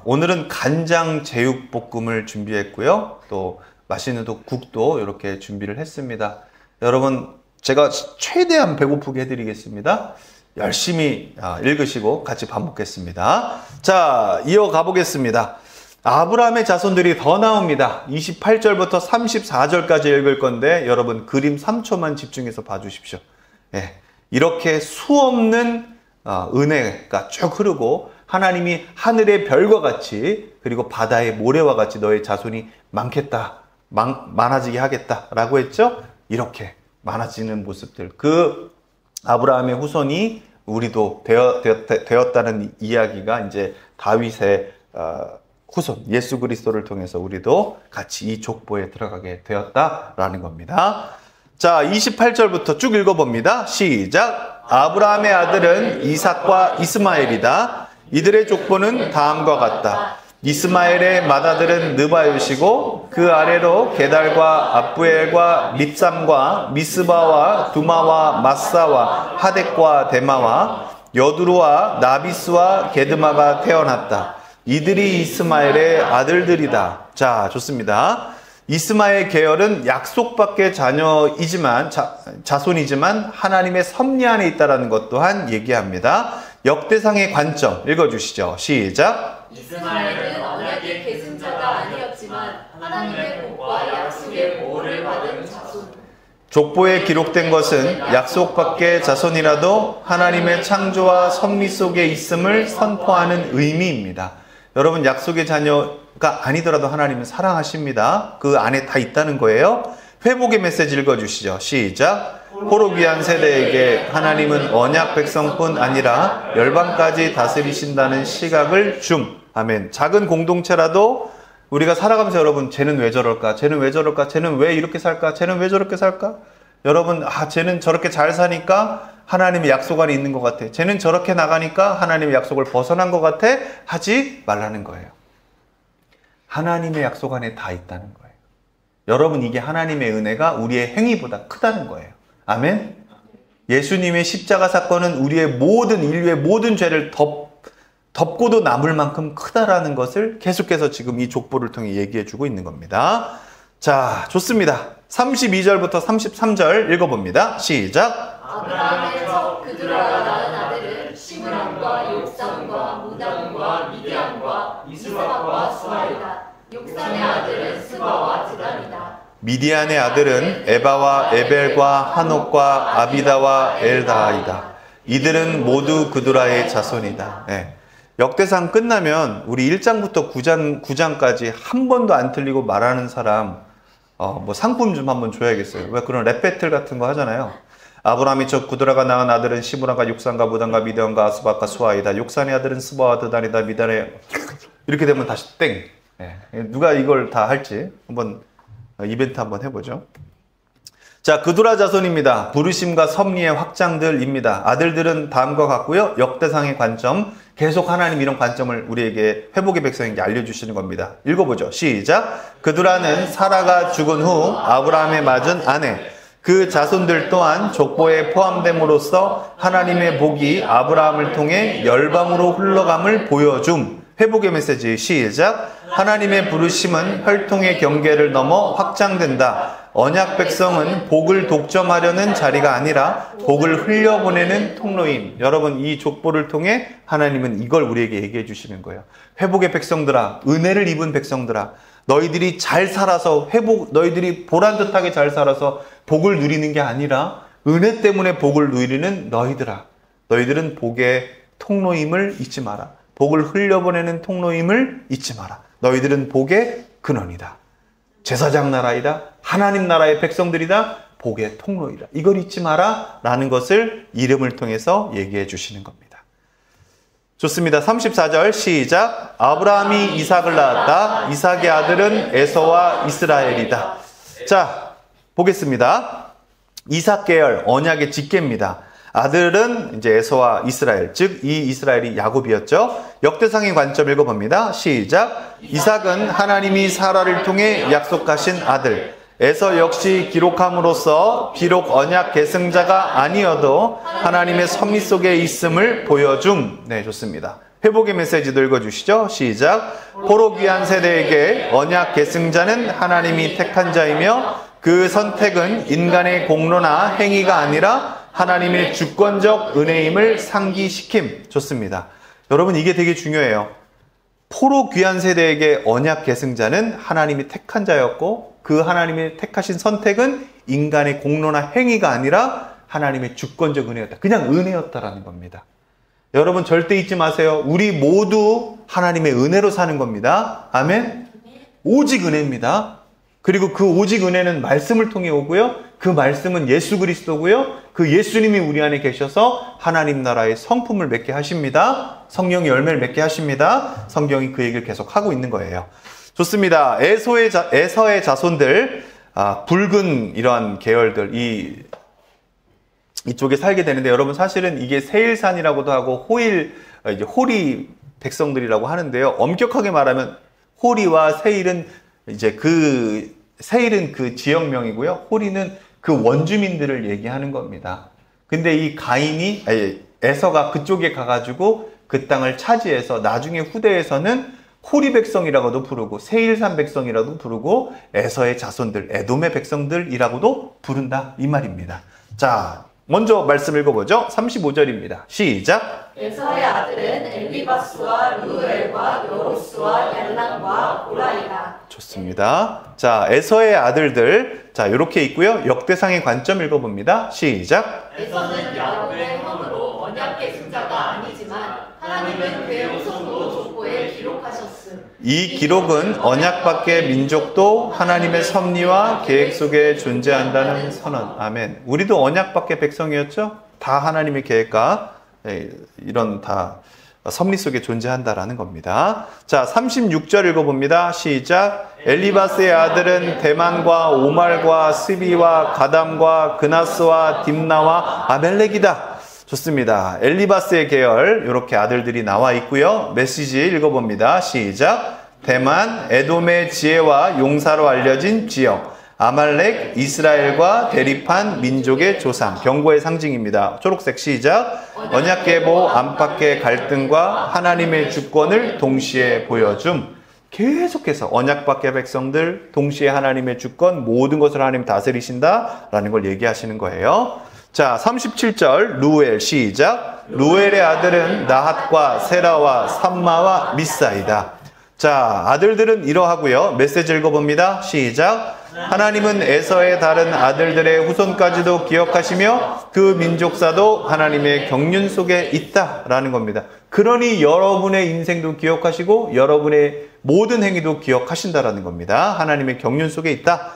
오늘은 간장 제육볶음을 준비했고요. 또 맛있는 국도 이렇게 준비를 했습니다. 여러분 제가 최대한 배고프게 해드리겠습니다. 열심히 읽으시고 같이 밥 먹겠습니다. 자, 이어가 보겠습니다. 아브라함의 자손들이 더 나옵니다. 28절부터 34절까지 읽을 건데 여러분 그림 3초만 집중해서 봐주십시오. 이렇게 수없는 은혜가 쭉 흐르고 하나님이 하늘의 별과 같이 그리고 바다의 모래와 같이 너의 자손이 많겠다, 많아지게 하겠다라고 했죠. 이렇게 많아지는 모습들, 그 아브라함의 후손이 우리도 되었다는 이야기가 이제 다윗의 후손 예수 그리스도를 통해서 우리도 같이 이 족보에 들어가게 되었다라는 겁니다. 자, 28절부터 쭉 읽어봅니다. 시작. 아브라함의 아들은 이삭과 이스마엘이다. 이들의 족보는 다음과 같다. 이스마엘의 맏아들은 느바요시고 그 아래로 게달과 압부엘과 밉삼과 미스바와 두마와 마사와 하덱과 데마와 여두루와 나비스와 게드마가 태어났다. 이들이 이스마엘의 아들들이다. 자, 좋습니다. 이스마엘 계열은 약속밖의 자녀이지만 자손이지만 하나님의 섭리 안에 있다는 것 또한 얘기합니다. 역대상의 관점 읽어주시죠. 시작. 이스마엘은 언약의 계승자가 아니었지만 하나님의 복과 약속의 보호를 받은 자손. 족보에 기록된 것은 약속밖의 자손이라도 하나님의 창조와 섭리 속에 있음을 선포하는 의미입니다. 여러분 약속의 자녀가 아니더라도 하나님은 사랑하십니다. 그 안에 다 있다는 거예요. 회복의 메시지 읽어주시죠. 시작. 포로 귀한 세대에게 하나님은 언약 백성뿐 아니라 열방까지 다스리신다는 시각을 아멘. 작은 공동체라도 우리가 살아가면서 여러분 쟤는 왜 저럴까? 쟤는 왜 저럴까? 쟤는 왜 이렇게 살까? 쟤는 왜 저렇게 살까? 여러분 쟤는 저렇게 잘 사니까 하나님의 약속 안에 있는 것 같아. 쟤는 저렇게 나가니까 하나님의 약속을 벗어난 것 같아. 하지 말라는 거예요. 하나님의 약속 안에 다 있다는 거예요. 여러분 이게 하나님의 은혜가 우리의 행위보다 크다는 거예요. 아멘. 예수님의 십자가 사건은 우리의 모든 인류의 모든 죄를 덮고도 남을 만큼 크다라는 것을 계속해서 지금 이 족보를 통해 얘기해주고 있는 겁니다. 자, 좋습니다. 32절부터 33절 읽어봅니다. 시작. 아브라함의 첫 그두라가 낳은 아들은 시므람과 욕삼과 무담과 미디안과 이스박과 수아이다. 욕삼의 아들은 스바와 드단이다. 미디안의 아들은 에바와 에벨과 한옥과 아비다와 엘다이다. 이들은 모두 그두라의 자손이다. 역대상 끝나면 우리 1장부터 9장까지 한 번도 안 틀리고 말하는 사람 뭐 상품 좀 한번 줘야겠어요. 왜 그런 랩 배틀 같은 거 하잖아요. 아브라함이 첫 그두라가 낳은 아들은 시므람과 육산과 무단과 미디안과 아스박과 수아이다. 욕산의 아들은 스바와 드단이다. 미단의 이렇게 되면 다시 땡. 누가 이걸 다 할지 한번 이벤트 한번 해보죠. 자, 그두라 자손입니다. 부르심과 섭리의 확장들입니다. 아들들은 다음과 같고요. 역대상의 관점, 계속 하나님 이런 관점을 우리에게 회복의 백성에게 알려주시는 겁니다. 읽어보죠. 시작. 그두라는 사라가 죽은 후 아브라함에 맞은 아내, 그 자손들 또한 족보에 포함됨으로써 하나님의 복이 아브라함을 통해 열방으로 흘러감을 보여줌. 회복의 메시지 시작. 하나님의 부르심은 혈통의 경계를 넘어 확장된다. 언약 백성은 복을 독점하려는 자리가 아니라 복을 흘려보내는 통로임. 여러분, 이 족보를 통해 하나님은 이걸 우리에게 얘기해 주시는 거예요. 회복의 백성들아, 은혜를 입은 백성들아, 너희들이 잘 살아서 너희들이 보란듯하게 잘 살아서 복을 누리는 게 아니라 은혜 때문에 복을 누리는 너희들아, 너희들은 복의 통로임을 잊지 마라. 복을 흘려보내는 통로임을 잊지 마라. 너희들은 복의 근원이다. 제사장 나라이다. 하나님 나라의 백성들이다. 복의 통로이다. 이걸 잊지 마라 라는 것을 이름을 통해서 얘기해 주시는 겁니다. 좋습니다. 34절 시작. 아브라함이 이삭을 낳았다. 이삭의 아들은 에서와 이스라엘이다. 자, 보겠습니다. 이삭 계열 언약의 직계입니다. 아들은 이제 에서와 이스라엘, 즉 이 이스라엘이 야곱이었죠. 역대상의 관점 읽어봅니다. 시작. 이삭은 하나님이 사라를 통해 약속하신 아들. 에서 역시 기록함으로써 비록 언약 계승자가 아니어도 하나님의 섭리 속에 있음을 보여줌. 네, 좋습니다. 회복의 메시지도 읽어주시죠. 시작. 포로 귀한 세대에게 언약 계승자는 하나님이 택한 자이며 그 선택은 인간의 공로나 행위가 아니라 하나님의 주권적 은혜임을 상기시킴. 좋습니다. 여러분, 이게 되게 중요해요. 포로 귀한 세대에게 언약 계승자는 하나님이 택한 자였고 그 하나님이 택하신 선택은 인간의 공로나 행위가 아니라 하나님의 주권적 은혜였다. 그냥 은혜였다라는 겁니다. 여러분, 절대 잊지 마세요. 우리 모두 하나님의 은혜로 사는 겁니다. 아멘. 오직 은혜입니다. 그리고 그 오직 은혜는 말씀을 통해 오고요. 그 말씀은 예수 그리스도고요. 그 예수님이 우리 안에 계셔서 하나님 나라의 성품을 맺게 하십니다. 성령의 열매를 맺게 하십니다. 성경이 그 얘기를 계속 하고 있는 거예요. 좋습니다. 에서의 자손들, 붉은 이러한 계열들, 이쪽에 살게 되는데, 여러분 사실은 이게 세일산이라고도 하고 이제 호리 백성들이라고 하는데요. 엄격하게 말하면 호리와 세일은 이제 세일은 그 지역명이고요. 호리는 그 원주민들을 얘기하는 겁니다. 근데 이 에서가 그쪽에 가가지고 그 땅을 차지해서 나중에 후대에서는 호리 백성이라고도 부르고 세일산 백성이라고도 부르고 에서의 자손들, 에돔의 백성들이라고도 부른다. 이 말입니다. 자, 먼저 말씀 읽어보죠. 35절입니다. 시작. 에서의 아들은 엘리바스와 루엘과 여로스와 얄람과 고라이다. 좋습니다. 자, 에서의 아들들. 자, 이렇게 있고요. 역대상의 관점 읽어봅니다. 시작. 에서는 야곱의 형으로 언약 계승자가 아니지만 하나님은 그의 후손도 족보에 기록하셨음. 이 기록은 언약 밖의 민족도 하나님의 섭리와 계획 속에 존재한다는 선언. 아멘. 우리도 언약 밖의 백성이었죠? 다 하나님의 계획과 이런 다 섭리 속에 존재한다라는 겁니다. 자, 36절 읽어봅니다. 시작. 엘리바스의 아들은 대만과 오말과 스비와 가담과 그나스와 딥나와 아멜렉이다. 좋습니다. 엘리바스의 계열, 이렇게 아들들이 나와 있고요. 메시지 읽어봅니다. 시작. 대만, 에돔의 지혜와 용사로 알려진 지역, 아말렉, 이스라엘과 대립한 민족의 조상, 병거의 상징입니다. 초록색 시작. 언약 계보 안팎의 갈등과 하나님의 주권을 동시에 보여줌. 계속해서 언약 밖의 백성들, 동시에 하나님의 주권, 모든 것을 하나님 다스리신다라는 걸 얘기하시는 거예요. 자, 37절 루엘 시작. 루엘의 아들은 나핫과 세라와 삼마와 미사이다. 자, 아들들은 이러하고요. 메시지 읽어봅니다. 시작. 하나님은 에서의 다른 아들들의 후손까지도 기억하시며 그 민족사도 하나님의 경륜 속에 있다라는 겁니다. 그러니 여러분의 인생도 기억하시고 여러분의 모든 행위도 기억하신다라는 겁니다. 하나님의 경륜 속에 있다.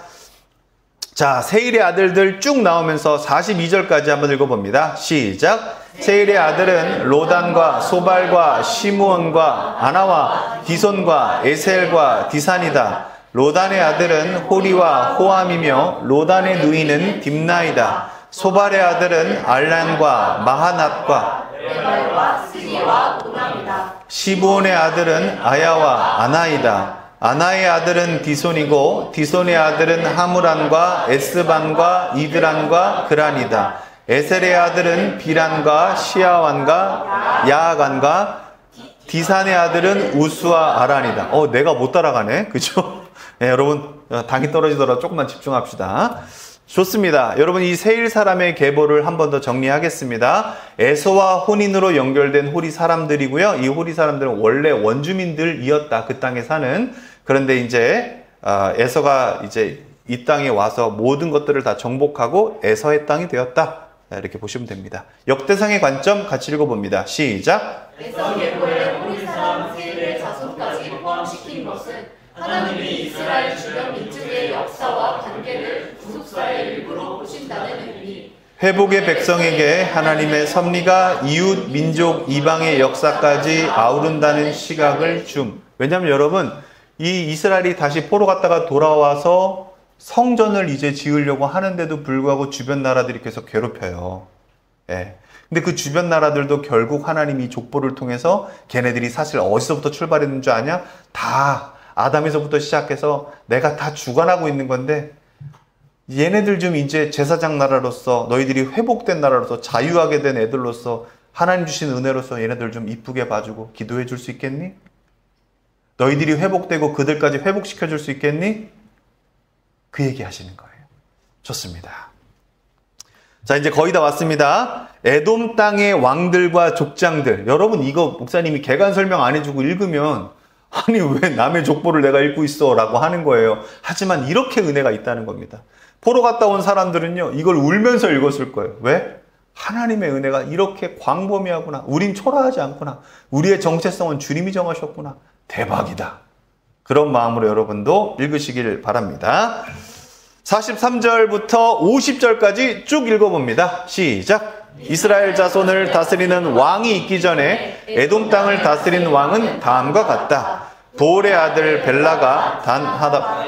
자, 세일의 아들들 쭉 나오면서 42절까지 한번 읽어봅니다. 시작. 세일의 아들은 로단과 소발과 시므온과 아나와 디손과 에셀과 디산이다. 로단의 아들은 호리와 호암이며 로단의 누이는 딥나이다. 소발의 아들은 알란과 마하낫과 에발과 스니와 오남이다. 시브온의 아들은 아야와 아나이다. 아나의 아들은 디손이고 디손의 아들은 하무란과 에스반과 이드란과 그란이다. 에셀의 아들은 비란과 시아완과 야아간과 디산의 아들은 우스와 아란이다. 내가 못 따라가네. 그죠? 네, 여러분 당이 떨어지더라도 조금만 집중합시다. 좋습니다. 여러분 이 세일 사람의 계보를 한 번 더 정리하겠습니다. 에서와 혼인으로 연결된 호리 사람들이고요. 이 호리 사람들은 원래 원주민들이었다. 그 땅에 사는. 그런데 이제 에서가 이제 이 땅에 와서 모든 것들을 다 정복하고 에서의 땅이 되었다. 이렇게 보시면 됩니다. 역대상의 관점 같이 읽어봅니다. 시작. 에서 계보에 호리 사람 세일의 자손까지 포함시킨 것은 하나님이 이스라엘 주변 민족의 역사와 관계를 구속사의 일부로 보신다는 의미. 회복의 백성에게 하나님의 섭리가 이웃, 민족, 이방의 역사까지 아우른다는 시각을 줌. 왜냐하면 여러분 이 이스라엘이 다시 포로 갔다가 돌아와서 성전을 이제 지으려고 하는데도 불구하고 주변 나라들이 계속 괴롭혀요. 예. 근데 그 주변 나라들도 결국 하나님이 이 족보를 통해서 걔네들이 사실 어디서부터 출발했는 줄 아냐? 다 아담에서부터 시작해서 내가 다 주관하고 있는 건데 얘네들 좀 이제 제사장 나라로서 너희들이 회복된 나라로서 자유하게 된 애들로서 하나님 주신 은혜로서 얘네들 좀 이쁘게 봐주고 기도해 줄 수 있겠니? 너희들이 회복되고 그들까지 회복시켜 줄 수 있겠니? 그 얘기 하시는 거예요. 좋습니다. 자, 이제 거의 다 왔습니다. 에돔 땅의 왕들과 족장들. 여러분 이거 목사님이 개간 설명 안 해주고 읽으면 아니 왜 남의 족보를 내가 읽고 있어 라고 하는 거예요. 하지만 이렇게 은혜가 있다는 겁니다. 포로 갔다 온 사람들은요 이걸 울면서 읽었을 거예요. 왜? 하나님의 은혜가 이렇게 광범위하구나. 우린 초라하지 않구나. 우리의 정체성은 주님이 정하셨구나. 대박이다. 그런 마음으로 여러분도 읽으시길 바랍니다. 43절부터 50절까지 쭉 읽어봅니다. 시작. 이스라엘 자손을 다스리는 왕이 있기 전에 에돔 땅을 다스린 왕은 다음과 같다. 도올의 아들 벨라가 단하답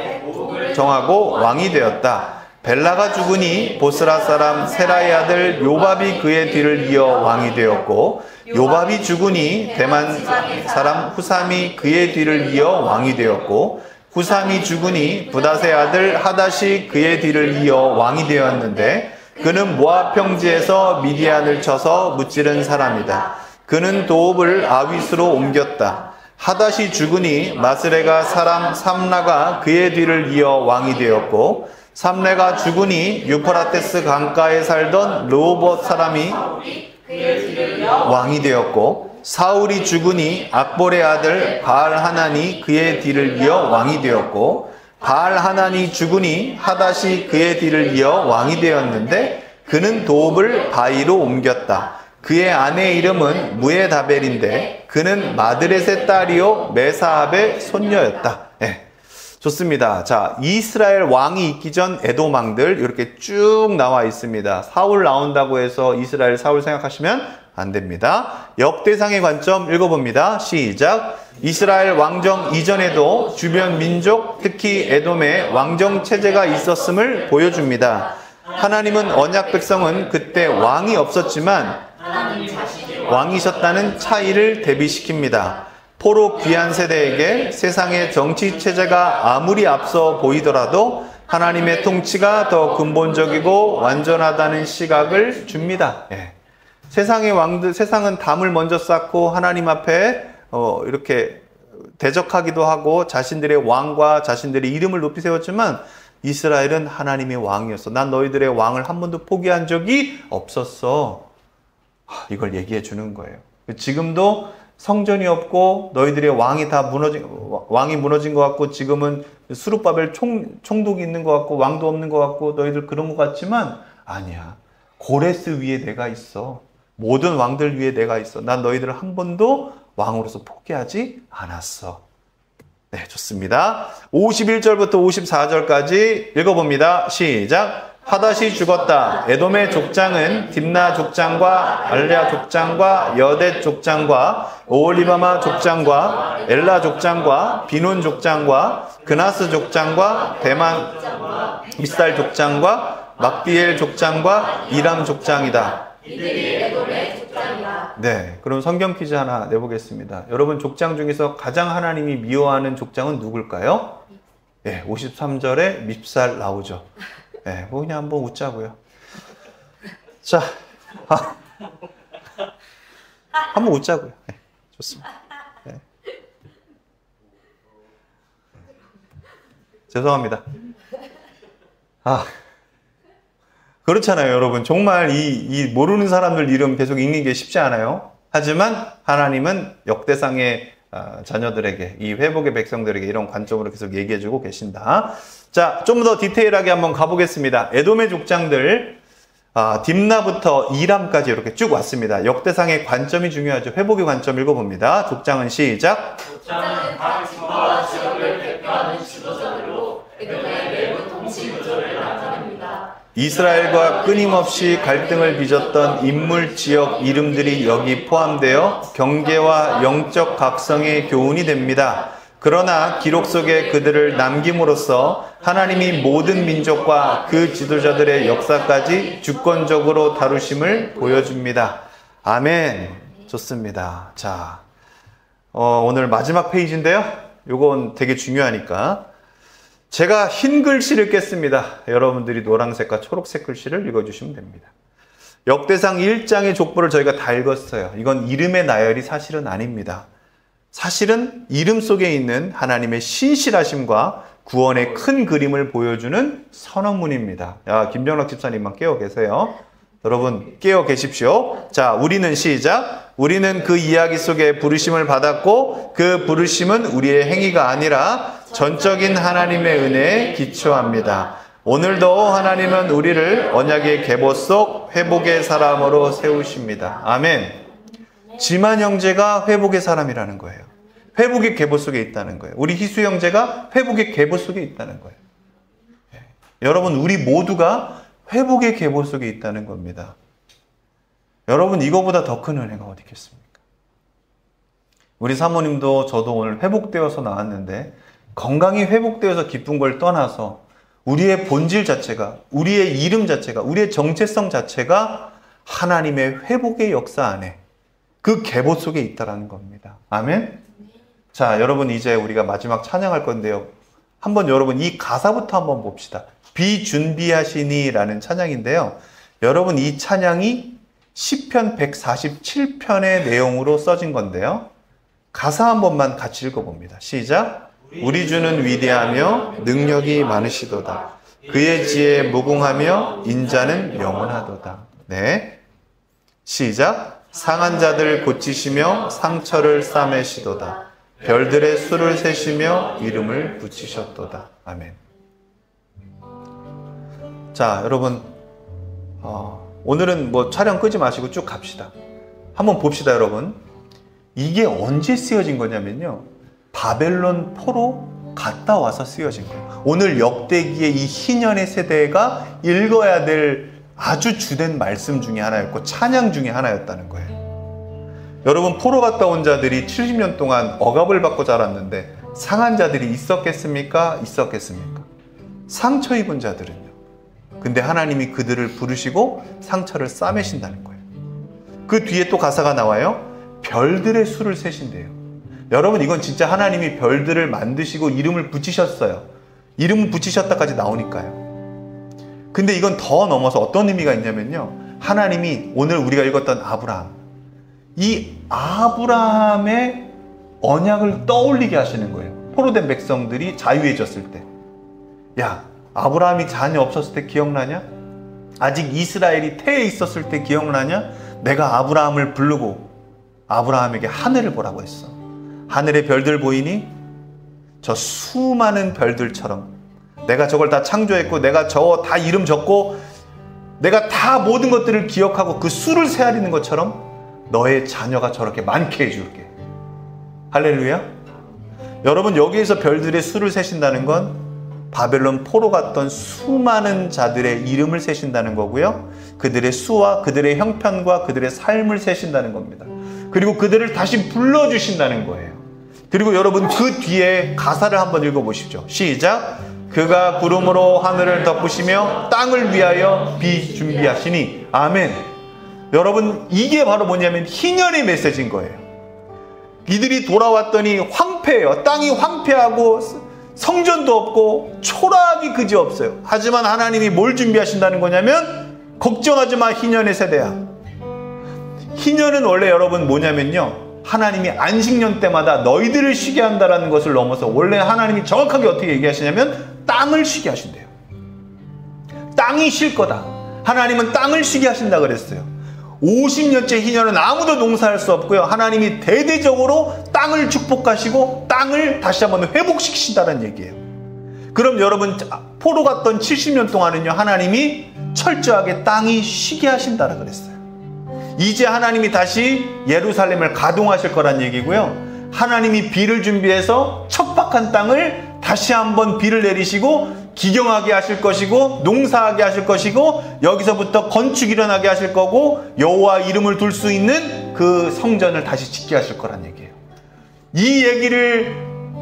정하고 왕이 되었다. 벨라가 죽으니 보스라 사람 세라의 아들 요밥이 그의 뒤를 이어 왕이 되었고 요밥이 죽으니 대만 사람 후삼이 그의 뒤를 이어 왕이 되었고 후삼이 죽으니 부닷의 아들 하닷이 그의 뒤를 이어 왕이 되었는데 그는 모압 평지에서 미디안을 쳐서 무찌른 사람이다. 그는 도읍을 아윗으로 옮겼다. 하닷이 죽으니 마스레가 사람 삼라가 그의 뒤를 이어 왕이 되었고 삼레가 죽으니 유프라테스 강가에 살던 르호봇 사람이 왕이 되었고 사울이 죽으니 악볼의 아들 바알 하난이 그의 뒤를 이어 왕이 되었고 바알 하난이 죽으니 하닷이 그의 뒤를 이어 왕이 되었는데 그는 도읍을 바이로 옮겼다. 그의 아내의 이름은 무에다벨인데 그는 마드렛의 딸이요 메사압의 손녀였다. 네. 좋습니다. 자, 이스라엘 왕이 있기 전 에돔 왕들 이렇게 쭉 나와 있습니다. 사울 나온다고 해서 이스라엘 사울 생각하시면 안 됩니다. 역대상의 관점 읽어봅니다. 시작. 이스라엘 왕정 이전에도 주변 민족, 특히 에돔에 왕정 체제가 있었음을 보여줍니다. 하나님은 언약 백성은 그때 왕이 없었지만 왕이셨다는 차이를 대비시킵니다. 포로 귀한 세대에게 세상의 정치 체제가 아무리 앞서 보이더라도 하나님의 통치가 더 근본적이고 완전하다는 시각을 줍니다. 예. 세상의 왕들, 세상은 담을 먼저 쌓고 하나님 앞에 이렇게 대적하기도 하고 자신들의 왕과 자신들의 이름을 높이 세웠지만 이스라엘은 하나님의 왕이었어. 난 너희들의 왕을 한 번도 포기한 적이 없었어. 이걸 얘기해 주는 거예요. 지금도 성전이 없고 너희들의 왕이 다 무너진 것 같고 지금은 수룹바벨 총독이 있는 것 같고 왕도 없는 것 같고 너희들 그런 것 같지만 아니야. 고레스 위에 내가 있어. 모든 왕들 위에 내가 있어. 난 너희들을 한 번도 왕으로서 포기하지 않았어. 네, 좋습니다. 51절부터 54절까지 읽어봅니다. 시작. 하닷이 죽었다. 에돔의 족장은 딥나 족장과 알랴 족장과 여댓 족장과 오홀리바마 족장과 엘라 족장과 비논 족장과 그나스 족장과 대만 미살 족장과 막디엘 족장과 이람 족장이다. 이들이 에돔의 족장이다. 네, 그럼 성경 퀴즈 하나 내보겠습니다. 여러분 족장 중에서 가장 하나님이 미워하는 족장은 누굴까요? 네, 53절에 밉살 나오죠. 네, 뭐 그냥 한번 웃자고요. 자, 한번 웃자고요. 네, 좋습니다. 네. 죄송합니다. 그렇잖아요, 여러분. 정말 이 모르는 사람들 이름 계속 읽는 게 쉽지 않아요. 하지만 하나님은 역대상의 자녀들에게, 이 회복의 백성들에게 이런 관점으로 계속 얘기해주고 계신다. 자, 좀 더 디테일하게 한번 가보겠습니다. 에돔의 족장들, 딥나부터 이람까지 이렇게 쭉 왔습니다. 역대상의 관점이 중요하죠. 회복의 관점 읽어봅니다. 족장은 시작. 족장은 각 지파와 지역을 대표하는 지도자들로 에돔의 내부 통치 구조를 나타냅니다. 이스라엘과 끊임없이 갈등을 빚었던 인물 지역 이름들이 여기 포함되어 경계와 영적 각성의 교훈이 됩니다. 그러나 기록 속에 그들을 남김으로써 하나님이 모든 민족과 그 지도자들의 역사까지 주권적으로 다루심을 보여줍니다. 아멘. 좋습니다. 자, 오늘 마지막 페이지인데요. 요건 되게 중요하니까 제가 흰 글씨를 깼습니다. 여러분들이 노란색과 초록색 글씨를 읽어주시면 됩니다. 역대상 1장의 족보를 저희가 다 읽었어요. 이건 이름의 나열이 사실은 아닙니다. 사실은 이름 속에 있는 하나님의 신실하심과 구원의 큰 그림을 보여주는 선언문입니다. 김병락 집사님만 깨어 계세요. 여러분 깨어 계십시오. 자, 우리는 시작. 우리는 그 이야기 속에 부르심을 받았고 그 부르심은 우리의 행위가 아니라 전적인 하나님의 은혜에 기초합니다. 오늘도 하나님은 우리를 언약의 계보 속 회복의 사람으로 세우십니다. 아멘. 지만 형제가 회복의 사람이라는 거예요. 회복의 계보 속에 있다는 거예요. 우리 희수 형제가 회복의 계보 속에 있다는 거예요. 여러분, 우리 모두가 회복의 계보 속에 있다는 겁니다. 여러분, 이거보다 더 큰 은혜가 어디 있겠습니까? 우리 사모님도 저도 오늘 회복되어서 나왔는데 건강이 회복되어서 기쁜 걸 떠나서 우리의 본질 자체가, 우리의 이름 자체가, 우리의 정체성 자체가 하나님의 회복의 역사 안에 그 계보 속에 있다라는 겁니다. 아멘? 자, 여러분 이제 우리가 마지막 찬양할 건데요. 한번 여러분 이 가사부터 한번 봅시다. 비준비하시니 라는 찬양인데요. 여러분 이 찬양이 시편 147편의 내용으로 써진 건데요. 가사 한 번만 같이 읽어봅니다. 시작. 우리 주는 위대하며 능력이 많으시도다. 그의 지혜에 무궁하며 인자는 영원하도다. 네. 시작. 상한 자들 고치시며 상처를 싸매시도다. 별들의 수를 세시며 이름을 붙이셨도다. 아멘. 자, 여러분 오늘은 뭐 촬영 끄지 마시고 쭉 갑시다. 한번 봅시다, 여러분. 이게 언제 쓰여진 거냐면요. 바벨론 포로 갔다 와서 쓰여진 거예요. 오늘 역대기의 이 희년의 세대가 읽어야 될 아주 주된 말씀 중에 하나였고 찬양 중에 하나였다는 거예요. 여러분, 포로 갔다 온 자들이 70년 동안 억압을 받고 자랐는데 상한 자들이 있었겠습니까? 있었겠습니까? 상처 입은 자들은요. 근데 하나님이 그들을 부르시고 상처를 싸매신다는 거예요. 그 뒤에 또 가사가 나와요. 별들의 수를 세신대요. 여러분, 이건 진짜 하나님이 별들을 만드시고 이름을 붙이셨어요. 이름을 붙이셨다까지 나오니까요. 근데 이건 더 넘어서 어떤 의미가 있냐면요. 하나님이 오늘 우리가 읽었던 아브라함, 이 아브라함의 언약을 떠올리게 하시는 거예요. 포로된 백성들이 자유해졌을 때. 야, 아브라함이 자녀 없었을 때 기억나냐? 아직 이스라엘이 태에 있었을 때 기억나냐? 내가 아브라함을 부르고 아브라함에게 하늘을 보라고 했어. 하늘의 별들 보이니? 저 수많은 별들처럼 내가 저걸 다 창조했고 내가 저 다 이름 적고 내가 다 모든 것들을 기억하고 그 수를 세아리는 것처럼 너의 자녀가 저렇게 많게 해줄게. 할렐루야. 여러분, 여기에서 별들의 수를 세신다는 건 바벨론 포로 갔던 수많은 자들의 이름을 세신다는 거고요. 그들의 수와 그들의 형편과 그들의 삶을 세신다는 겁니다. 그리고 그들을 다시 불러주신다는 거예요. 그리고 여러분 그 뒤에 가사를 한번 읽어보십시오. 시작. 그가 구름으로 하늘을 덮으시며 땅을 위하여 비 준비하시니. 아멘. 여러분, 이게 바로 뭐냐면 희년의 메시지인 거예요. 이들이 돌아왔더니 황폐해요. 땅이 황폐하고 성전도 없고 초라하기 그지없어요. 하지만 하나님이 뭘 준비하신다는 거냐면 걱정하지 마, 희년의 세대야. 희년은 원래 여러분 뭐냐면요, 하나님이 안식년 때마다 너희들을 쉬게 한다라는 것을 넘어서 원래 하나님이 정확하게 어떻게 얘기하시냐면 땅을 쉬게 하신대요. 땅이 쉴 거다. 하나님은 땅을 쉬게 하신다 그랬어요. 50년째 희년은 아무도 농사할 수 없고요. 하나님이 대대적으로 땅을 축복하시고 땅을 다시 한번 회복시키신다는 얘기예요. 그럼 여러분, 포로 갔던 70년 동안은요, 하나님이 철저하게 땅이 쉬게 하신다라 그랬어요. 이제 하나님이 다시 예루살렘을 가동하실 거란 얘기고요. 하나님이 비를 준비해서 척박한 땅을 다시 한번 비를 내리시고 기경하게 하실 것이고 농사하게 하실 것이고 여기서부터 건축 일어나게 하실 거고 여호와 이름을 둘 수 있는 그 성전을 다시 짓게 하실 거란 얘기예요. 이 얘기를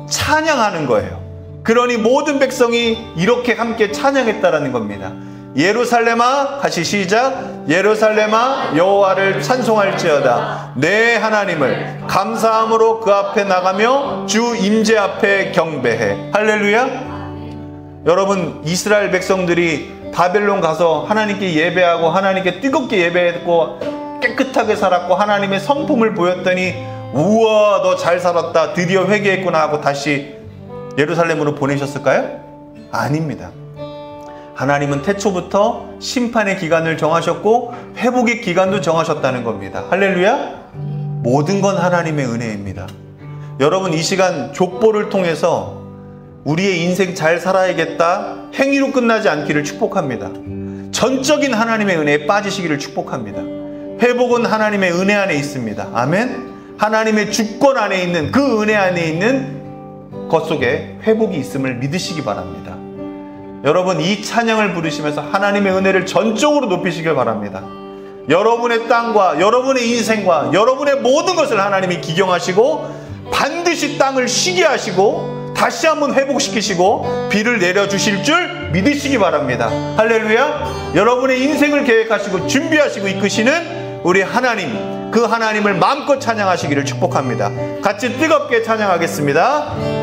찬양하는 거예요. 그러니 모든 백성이 이렇게 함께 찬양했다라는 겁니다. 예루살렘아, 같이 시작. 예루살렘아, 여호와를 찬송할지어다. 내 하나님을 감사함으로 그 앞에 나가며 주 임재 앞에 경배해. 할렐루야. 여러분, 이스라엘 백성들이 바벨론 가서 하나님께 예배하고 하나님께 뜨겁게 예배했고 깨끗하게 살았고 하나님의 성품을 보였더니 우와, 너 잘 살았다, 드디어 회개했구나 하고 다시 예루살렘으로 보내셨을까요? 아닙니다. 하나님은 태초부터 심판의 기간을 정하셨고 회복의 기간도 정하셨다는 겁니다. 할렐루야. 모든 건 하나님의 은혜입니다. 여러분, 이 시간 족보를 통해서 우리의 인생 잘 살아야겠다, 행위로 끝나지 않기를 축복합니다. 전적인 하나님의 은혜에 빠지시기를 축복합니다. 회복은 하나님의 은혜 안에 있습니다. 아멘. 하나님의 주권 안에 있는 그 은혜 안에 있는 것 속에 회복이 있음을 믿으시기 바랍니다. 여러분, 이 찬양을 부르시면서 하나님의 은혜를 전적으로 높이시길 바랍니다. 여러분의 땅과 여러분의 인생과 여러분의 모든 것을 하나님이 기경하시고 반드시 땅을 쉬게 하시고 다시 한번 회복시키시고 비를 내려주실 줄 믿으시기 바랍니다. 할렐루야. 여러분의 인생을 계획하시고 준비하시고 이끄시는 우리 하나님, 그 하나님을 마음껏 찬양하시기를 축복합니다. 같이 뜨겁게 찬양하겠습니다.